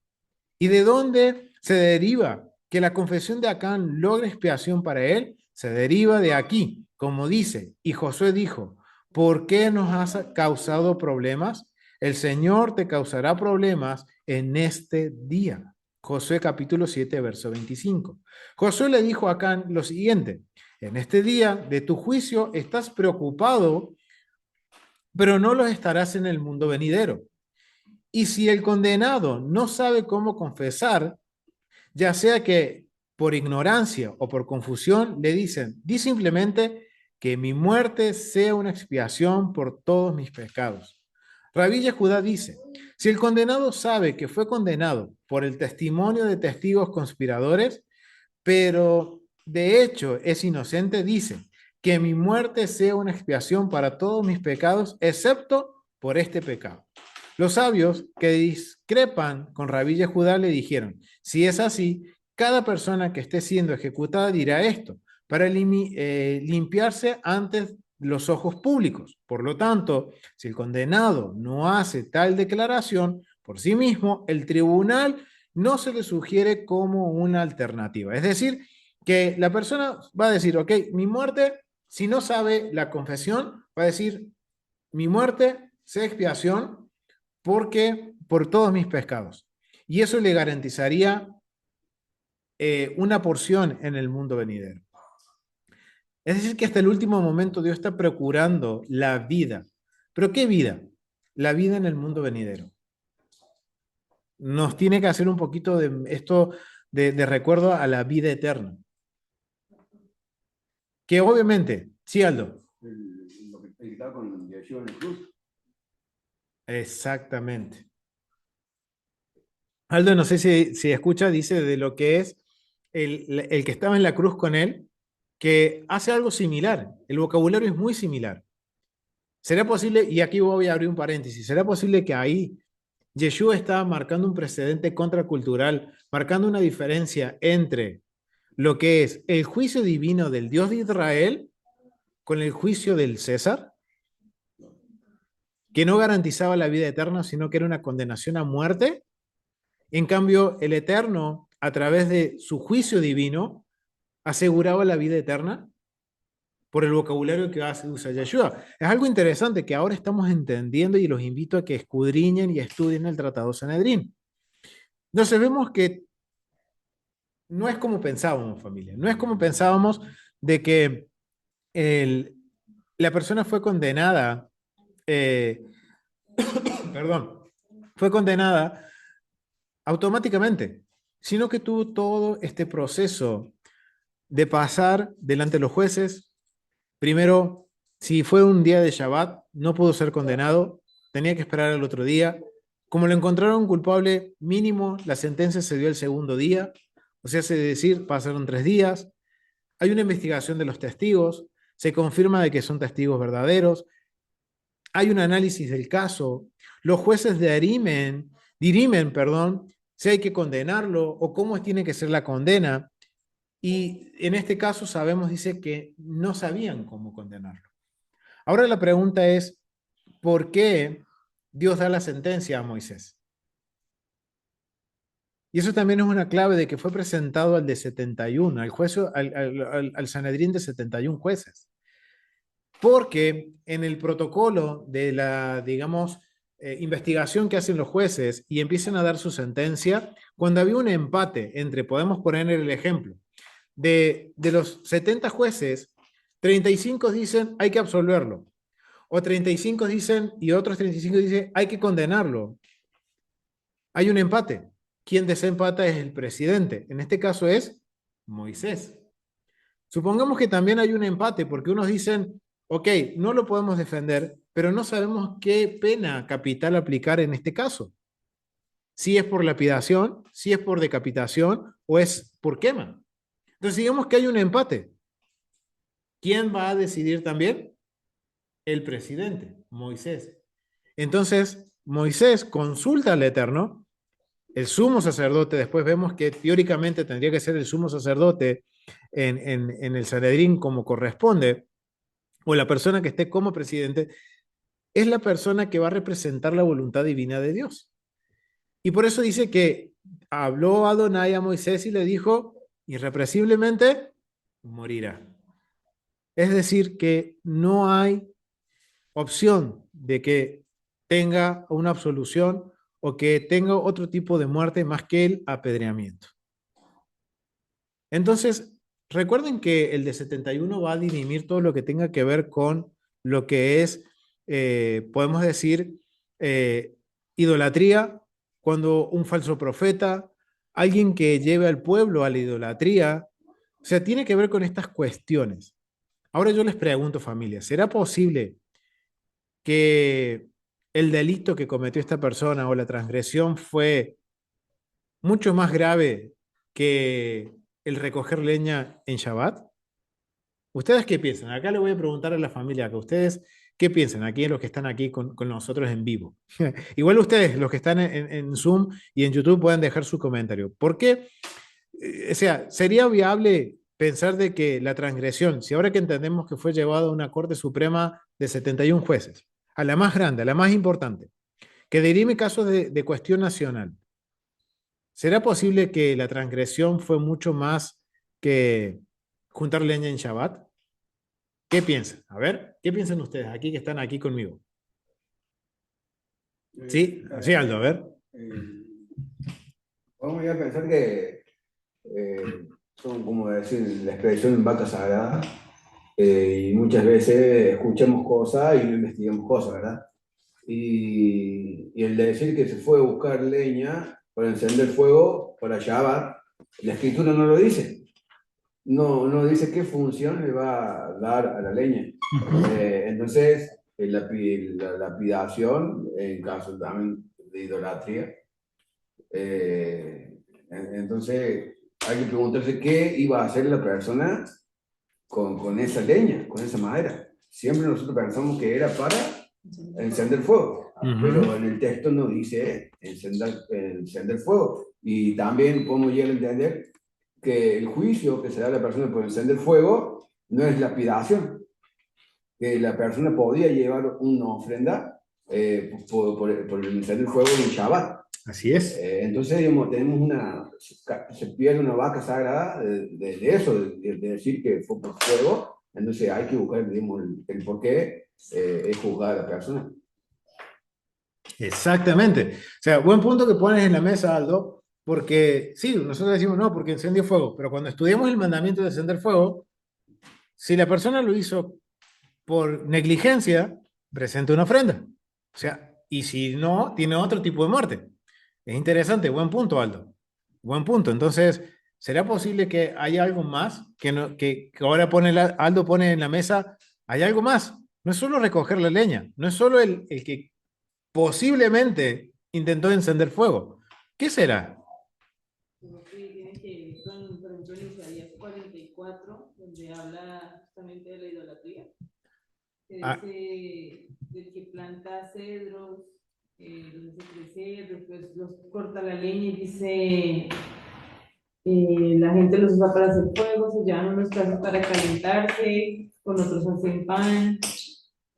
A: ¿Y de dónde se deriva que la confesión de Acán logre expiación para él? Se deriva de aquí, como dice, y Josué dijo, ¿por qué nos has causado problemas? El Señor te causará problemas en este día. Josué capítulo 7, verso 25. Josué le dijo a Acán lo siguiente, en este día de tu juicio estás preocupado, pero no lo estarás en el mundo venidero. Y si el condenado no sabe cómo confesar, ya sea que por ignorancia o por confusión, le dicen, di simplemente que mi muerte sea una expiación por todos mis pecados. Rabí Yehudá dice, si el condenado sabe que fue condenado por el testimonio de testigos conspiradores, pero de hecho es inocente, dice, que mi muerte sea una expiación para todos mis pecados, excepto por este pecado. Los sabios que discrepan con Rabí Yehudá le dijeron, si es así, cada persona que esté siendo ejecutada dirá esto, para limpiarse ante los ojos públicos. Por lo tanto, si el condenado no hace tal declaración por sí mismo, el tribunal no se le sugiere como una alternativa. Es decir, que la persona va a decir, ok, mi muerte, si no sabe la confesión, va a decir, mi muerte sea expiación porque por todos mis pecados. Y eso le garantizaría una porción en el mundo venidero. Es decir, que hasta el último momento Dios está procurando la vida. ¿Pero qué vida? La vida en el mundo venidero. Nos tiene que hacer un poquito de esto de recuerdo a la vida eterna. Que obviamente, sí, Aldo.
B: Lo que está con Yeshua en la cruz.
A: Exactamente. Aldo, no sé si escucha, dice de lo que es el que estaba en la cruz con él, que hace algo similar. El vocabulario es muy similar. ¿Será posible, y aquí voy a abrir un paréntesis, será posible que ahí Yeshua está marcando un precedente contracultural, marcando una diferencia entre lo que es el juicio divino del Dios de Israel con el juicio del César, que no garantizaba la vida eterna, sino que era una condenación a muerte? En cambio, el Eterno, a través de su juicio divino, aseguraba la vida eterna por el vocabulario que usa Yeshua. Es algo interesante que ahora estamos entendiendo y los invito a que escudriñen y estudien el Tratado Sanedrín. Entonces vemos que no es como pensábamos, familia. No es como pensábamos de que el, la persona fue condenada, eh, perdón, fue condenada automáticamente, sino que tuvo todo este proceso de pasar delante de los jueces. Primero, si fue un día de Shabbat, no pudo ser condenado, tenía que esperar el otro día. Como lo encontraron culpable mínimo, la sentencia se dio el segundo día, o sea, es decir, pasaron 3 días. hay una investigación de los testigos, se confirma de que son testigos verdaderos, hay un análisis del caso, los jueces dirimen, perdón, si hay que condenarlo o cómo tiene que ser la condena. Y en este caso sabemos, dice que no sabían cómo condenarlo. Ahora la pregunta es, ¿por qué Dios da la sentencia a Moisés? Y eso también es una clave de que fue presentado al de 71, al Sanedrín de 71 jueces. Porque en el protocolo de la, digamos, investigación que hacen los jueces y empiezan a dar su sentencia, cuando había un empate entre, podemos poner el ejemplo, de los 70 jueces, 35 dicen hay que absolverlo, o 35 dicen y otros 35 dicen hay que condenarlo. Hay un empate. Quien desempata es el presidente. En este caso es Moisés. Supongamos que también hay un empate porque unos dicen, ok, no lo podemos defender, pero no sabemos qué pena capital aplicar en este caso. Si es por lapidación, si es por decapitación o es por quema. Entonces digamos que hay un empate. ¿Quién va a decidir también? El presidente, Moisés. Entonces, Moisés consulta al Eterno, el sumo sacerdote, después vemos que teóricamente tendría que ser el sumo sacerdote en el Sanedrín como corresponde, o la persona que esté como presidente, es la persona que va a representar la voluntad divina de Dios. Y por eso dice que habló Adonai a Moisés y le dijo, irrepresiblemente morirá. Es decir, que no hay opción de que tenga una absolución o que tenga otro tipo de muerte más que el apedreamiento. Entonces, recuerden que el de 71 va a dirimir todo lo que tenga que ver con lo que es, podemos decir, eh, idolatría, cuando un falso profeta, alguien que lleve al pueblo a la idolatría, o sea, tiene que ver con estas cuestiones. Ahora yo les pregunto, familia, ¿será posible que el delito que cometió esta persona o la transgresión fue mucho más grave que el recoger leña en Shabbat? ¿Ustedes qué piensan? Acá le voy a preguntar a la familia, que ustedes qué piensan, aquí los que están aquí con nosotros en vivo. Igual ustedes, los que están en Zoom y en YouTube, pueden dejar su comentario. ¿Por qué? O sea, ¿sería viable pensar de que la transgresión, si ahora que entendemos que fue llevado a una Corte Suprema de 71 jueces, a la más grande, a la más importante, que dirime casos de cuestión nacional, ¿será posible que la transgresión fue mucho más que juntar leña en Shabbat? ¿Qué piensan? A ver, ¿qué piensan ustedes aquí que están aquí conmigo? Sí, sí, Aldo, a ver.
B: Vamos a pensar que son, como decir, la expresión vaca sagrada, y muchas veces escuchamos cosas y no investigamos cosas, ¿verdad? Y el de decir que se fue a buscar leña para encender fuego para Shabbat, la escritura no lo dice. No dice qué función le va a dar a la leña. Entonces, la lapidación, en caso también de idolatría, entonces hay que preguntarse qué iba a hacer la persona con esa leña, con esa madera. Siempre nosotros pensamos que era para encender fuego, pero en el texto no dice encender fuego. Y también podemos llegar a entender que el juicio que se da a la persona por encender fuego no es lapidación, que la persona podía llevar una ofrenda por el encender fuego en Shabbat.
A: Así es.
B: Entonces, digamos, se pierde una vaca sagrada de eso, de decir que fue por fuego. Entonces hay que buscar, digamos, el por qué es juzgar a la persona.
A: Exactamente. O sea, buen punto que pones en la mesa, Aldo, porque sí, nosotros decimos no, porque encendió fuego, pero cuando estudiamos el mandamiento de encender fuego, si la persona lo hizo por negligencia, presenta una ofrenda. O sea, y si no, tiene otro tipo de muerte. Es interesante, buen punto, Aldo. Buen punto. Entonces, ¿será posible que haya algo más que, no, que ahora Aldo pone en la mesa? Hay algo más. No es solo recoger la leña, no es solo el que posiblemente intentó encender fuego. ¿Qué será?
C: Son, por ejemplo, en Isaías 44, habla justamente de la idolatría, que
A: Ah,
C: dice del que planta cedros, los hace crecer, después los corta la leña y dice, la gente los usa para hacer fuego, se llevan unos tazos para calentarse, con otros hacen pan,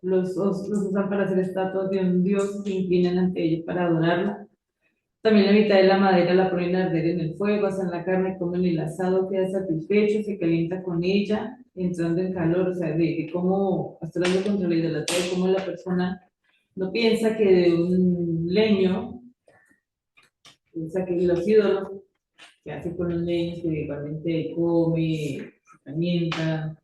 C: los usan para hacer estatuas de un dios y se inclinan ante ellos para adorarla. También la mitad de la madera la ponen a arder en el fuego, hacen la carne, comen el asado, queda satisfecho, se calienta con ella, entrando en calor, o sea, de cómo, hasta hablando contra la idolatría, de cómo la persona no piensa que de un leño, piensa que los ídolos que hace con los leños, que igualmente come, se calienta.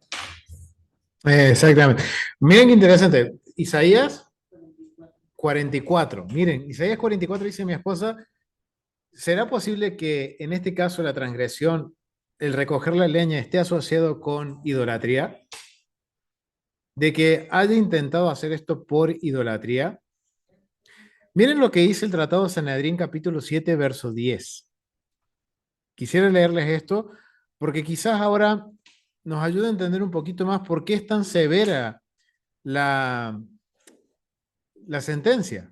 A: exactamente. Miren qué interesante. Isaías 44. Miren, Isaías 44 dice mi esposa, ¿será posible que en este caso la transgresión, el recoger la leña, esté asociado con idolatría? De que haya intentado hacer esto por idolatría. Miren lo que dice el Tratado de Sanedrín, capítulo 7, verso 10. Quisiera leerles esto porque quizás ahora nos ayude a entender un poquito más por qué es tan severa la, la sentencia.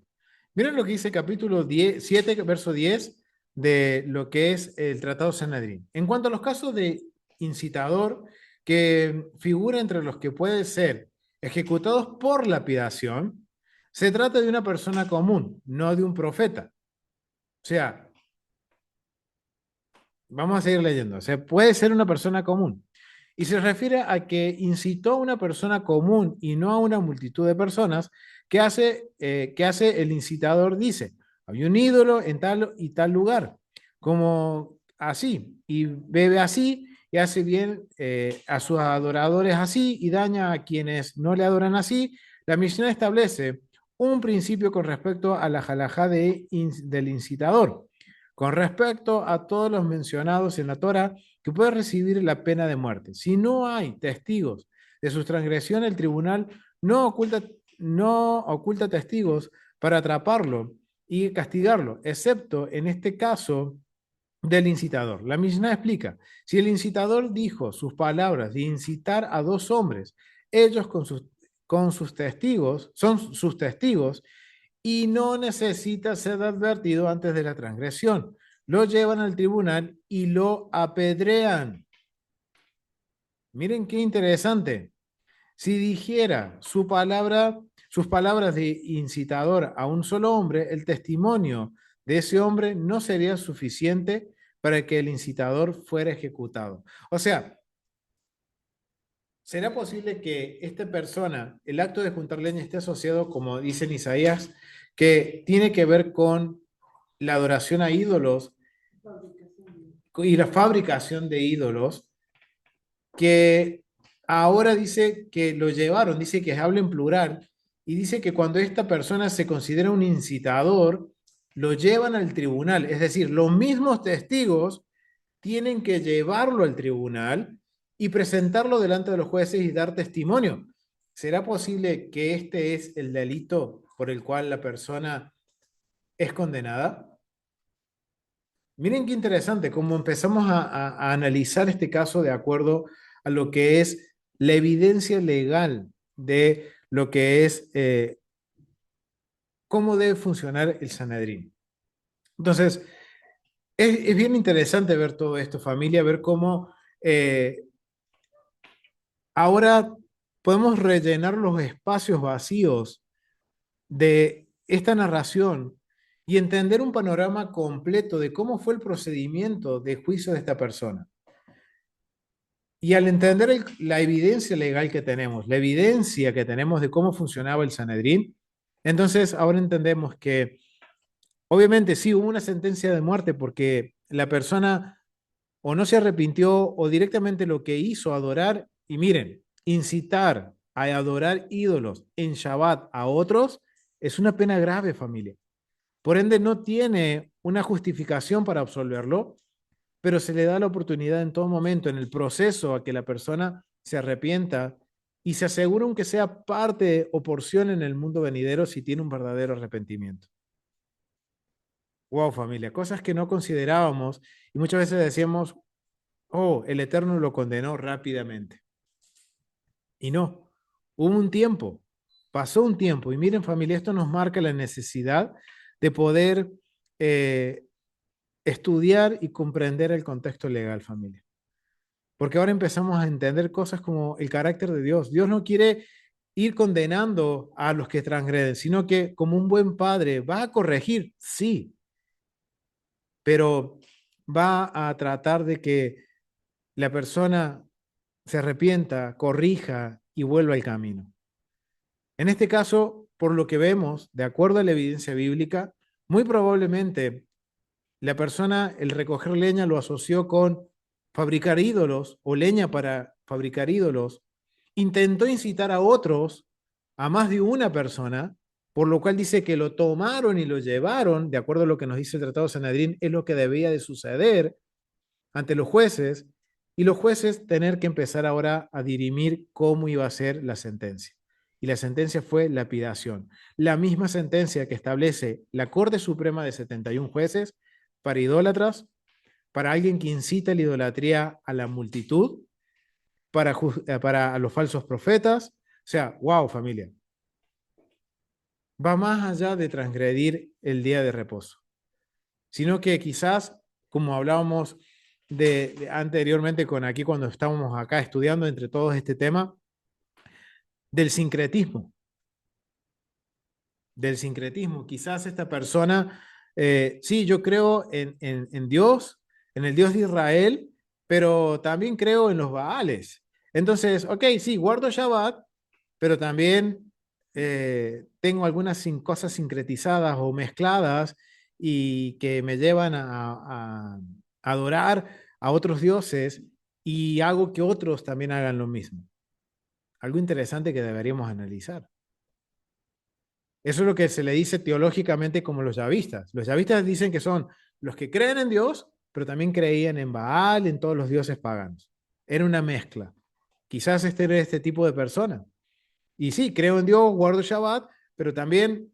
A: Miren lo que dice capítulo 10, 7, verso 10 de lo que es el Tratado Sanedrín. En cuanto a los casos de incitador que figura entre los que pueden ser ejecutados por lapidación, se trata de una persona común, no de un profeta. O sea, vamos a seguir leyendo. O sea, puede ser una persona común. Y se refiere a que incitó a una persona común y no a una multitud de personas que hace el incitador, dice, había un ídolo en tal y tal lugar, como así, y bebe así, y hace bien a sus adoradores así, y daña a quienes no le adoran así. La misión establece un principio con respecto a la halajá del incitador con respecto a todos los mencionados en la Torá, que puede recibir la pena de muerte. Si no hay testigos de sus transgresiones, el tribunal no oculta testigos para atraparlo y castigarlo, excepto en este caso del incitador. La Mishnah explica, si el incitador dijo sus palabras de incitar a dos hombres, ellos con sus testigos, son sus testigos, y no necesita ser advertido antes de la transgresión. Lo llevan al tribunal y lo apedrean. Miren qué interesante. Si dijera sus palabras de incitador a un solo hombre, el testimonio de ese hombre no sería suficiente para que el incitador fuera ejecutado. O sea, ¿será posible que esta persona, el acto de juntar leña, esté asociado, como dice en Isaías, que tiene que ver con la adoración a ídolos y la fabricación de ídolos, que ahora dice que lo llevaron, dice que habla en plural, y dice que cuando esta persona se considera un incitador, lo llevan al tribunal, es decir, los mismos testigos tienen que llevarlo al tribunal y presentarlo delante de los jueces y dar testimonio. ¿Será posible que este es el delito por el cual la persona es condenada? Miren qué interesante, cómo empezamos a analizar este caso de acuerdo a lo que es la evidencia legal de lo que es cómo debe funcionar el Sanedrín. Entonces, es bien interesante ver todo esto, familia, ver cómo ahora podemos rellenar los espacios vacíos de esta narración y entender un panorama completo de cómo fue el procedimiento de juicio de esta persona. Y al entender la evidencia legal que tenemos, la evidencia que tenemos de cómo funcionaba el Sanedrín, entonces ahora entendemos que obviamente sí hubo una sentencia de muerte porque la persona o no se arrepintió o directamente lo que hizo, adorar, y miren, incitar a adorar ídolos en Shabbat a otros, es una pena grave, familia. Por ende, no tiene una justificación para absolverlo, pero se le da la oportunidad en todo momento, en el proceso, a que la persona se arrepienta y se asegura que sea parte o porción en el mundo venidero si tiene un verdadero arrepentimiento. Wow, familia, cosas que no considerábamos y muchas veces decíamos, oh, el Eterno lo condenó rápidamente. Y no, hubo un tiempo, pasó un tiempo. Y miren familia, esto nos marca la necesidad de poder eh, estudiar y comprender el contexto legal, familia. Porque ahora empezamos a entender cosas como el carácter de Dios. Dios no quiere ir condenando a los que transgreden, sino que como un buen padre va a corregir, sí, pero va a tratar de que la persona se arrepienta, corrija y vuelva al camino. En este caso, por lo que vemos, de acuerdo a la evidencia bíblica, muy probablemente la persona, el recoger leña, lo asoció con fabricar ídolos o leña para fabricar ídolos. Intentó incitar a otros, a más de una persona, por lo cual dice que lo tomaron y lo llevaron, de acuerdo a lo que nos dice el Tratado de Sanedrín, es lo que debía de suceder ante los jueces, y los jueces tener que empezar ahora a dirimir cómo iba a ser la sentencia. Y la sentencia fue lapidación. La misma sentencia que establece la Corte Suprema de 71 jueces para idólatras, para alguien que incita la idolatría a la multitud, para los falsos profetas. O sea, wow, familia. Va más allá de transgredir el día de reposo, sino que quizás, como hablábamos anteriormente con aquí cuando estábamos acá estudiando entre todos este tema, del sincretismo, del sincretismo. Quizás esta persona, sí, yo creo en Dios, en el Dios de Israel, pero también creo en los Baales. Entonces, ok, sí, guardo Shabbat, pero también tengo algunas cosas sincretizadas o mezcladas y que me llevan a adorar a otros dioses y hago que otros también hagan lo mismo. Algo interesante que deberíamos analizar. Eso es lo que se le dice teológicamente como los yavistas. Los yavistas dicen que son los que creen en Dios, pero también creían en Baal, en todos los dioses paganos. Era una mezcla. Quizás este era este tipo de persona. Y sí, creo en Dios, guardo Shabbat, pero también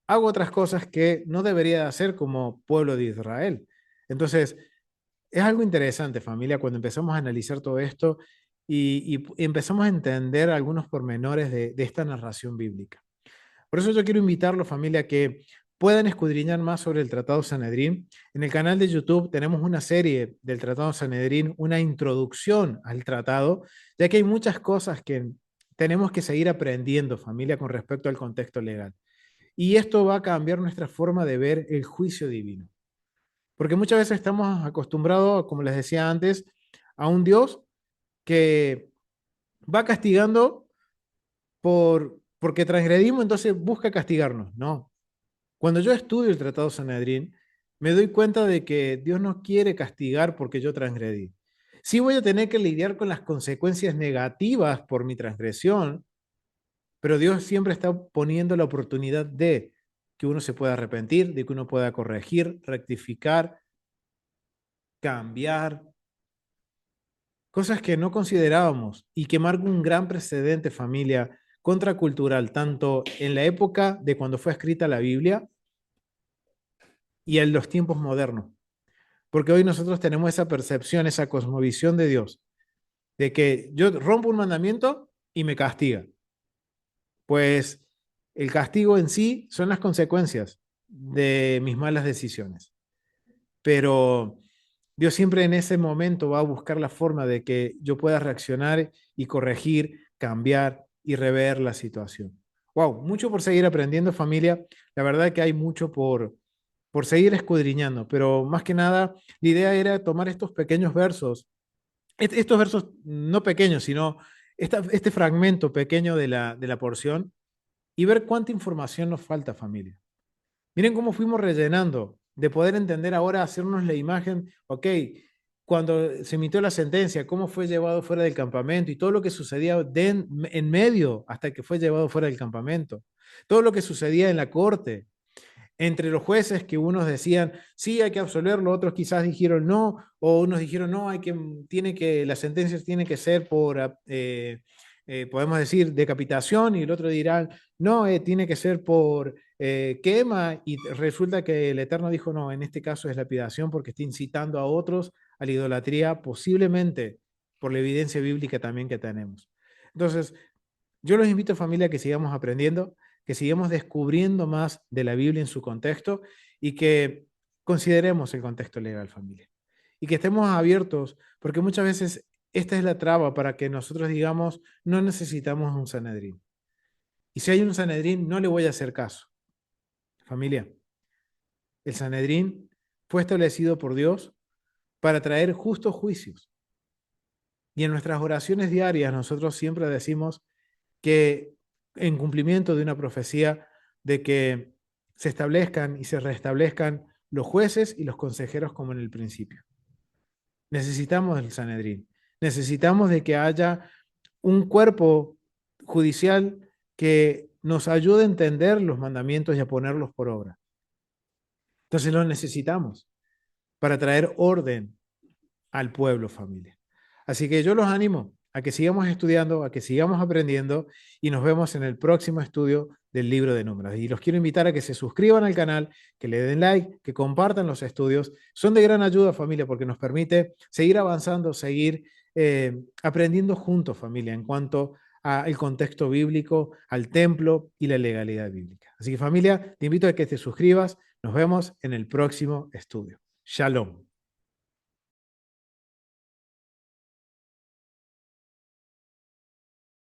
A: hago otras cosas que no debería de hacer como pueblo de Israel. Entonces, es algo interesante, familia, cuando empezamos a analizar todo esto y empezamos a entender algunos pormenores de esta narración bíblica. Por eso yo quiero invitarlos, familia, a que puedan escudriñar más sobre el Tratado Sanedrín. En el canal de YouTube tenemos una serie del Tratado Sanedrín, una introducción al tratado, ya que hay muchas cosas que tenemos que seguir aprendiendo, familia, con respecto al contexto legal. Y esto va a cambiar nuestra forma de ver el juicio divino. Porque muchas veces estamos acostumbrados, como les decía antes, a un Dios que va castigando porque transgredimos, entonces busca castigarnos. No. Cuando yo estudio el Tratado Sanedrín, me doy cuenta de que Dios no quiere castigar porque yo transgredí. Sí voy a tener que lidiar con las consecuencias negativas por mi transgresión, pero Dios siempre está poniendo la oportunidad de que uno se pueda arrepentir, de que uno pueda corregir, rectificar, cambiar, cosas que no considerábamos y que marcan un gran precedente, familia, contracultural, tanto en la época de cuando fue escrita la Biblia y en los tiempos modernos. Porque hoy nosotros tenemos esa percepción, esa cosmovisión de Dios, de que yo rompo un mandamiento y me castiga. Pues el castigo en sí son las consecuencias de mis malas decisiones. Pero Dios siempre en ese momento va a buscar la forma de que yo pueda reaccionar y corregir, cambiar y rever la situación. Wow, mucho por seguir aprendiendo, familia. La verdad que hay mucho por seguir escudriñando, pero más que nada, la idea era tomar estos pequeños versos, estos versos no pequeños, sino este fragmento pequeño de la porción y ver cuánta información nos falta, familia. Miren cómo fuimos rellenando, de poder entender ahora, hacernos la imagen, ok, cuando se emitió la sentencia, cómo fue llevado fuera del campamento y todo lo que sucedía en medio hasta que fue llevado fuera del campamento, todo lo que sucedía en la corte, entre los jueces que unos decían, sí, hay que absolverlo, otros quizás dijeron no, o unos dijeron no, las sentencias tienen que ser por, podemos decir, decapitación, y el otro dirán, no, tiene que ser por quema, y resulta que el Eterno dijo, no, en este caso es lapidación porque está incitando a otros a la idolatría, posiblemente por la evidencia bíblica también que tenemos. Entonces, Yo los invito, familia, a que sigamos aprendiendo, que sigamos descubriendo más de la Biblia en su contexto y que consideremos el contexto legal, familia. Y que estemos abiertos, porque muchas veces esta es la traba para que nosotros digamos, no necesitamos un Sanedrín. Y si hay un Sanedrín, no le voy a hacer caso. Familia, el Sanedrín fue establecido por Dios para traer justos juicios. Y en nuestras oraciones diarias nosotros siempre decimos que en cumplimiento de una profecía de que se establezcan y se restablezcan los jueces y los consejeros como en el principio. Necesitamos el Sanedrín. Necesitamos de que haya un cuerpo judicial que nos ayude a entender los mandamientos y a ponerlos por obra. Entonces lo necesitamos para traer orden al pueblo, familia. Así que yo los animo a que sigamos estudiando, a que sigamos aprendiendo y nos vemos en el próximo estudio del libro de Números. Y los quiero invitar a que se suscriban al canal, que le den like, que compartan los estudios. Son de gran ayuda, familia, porque nos permite seguir avanzando, seguir aprendiendo juntos, familia, en cuanto al contexto bíblico, al templo y la legalidad bíblica. Así que, familia, te invito a que te suscribas. Nos vemos en el próximo estudio. Shalom.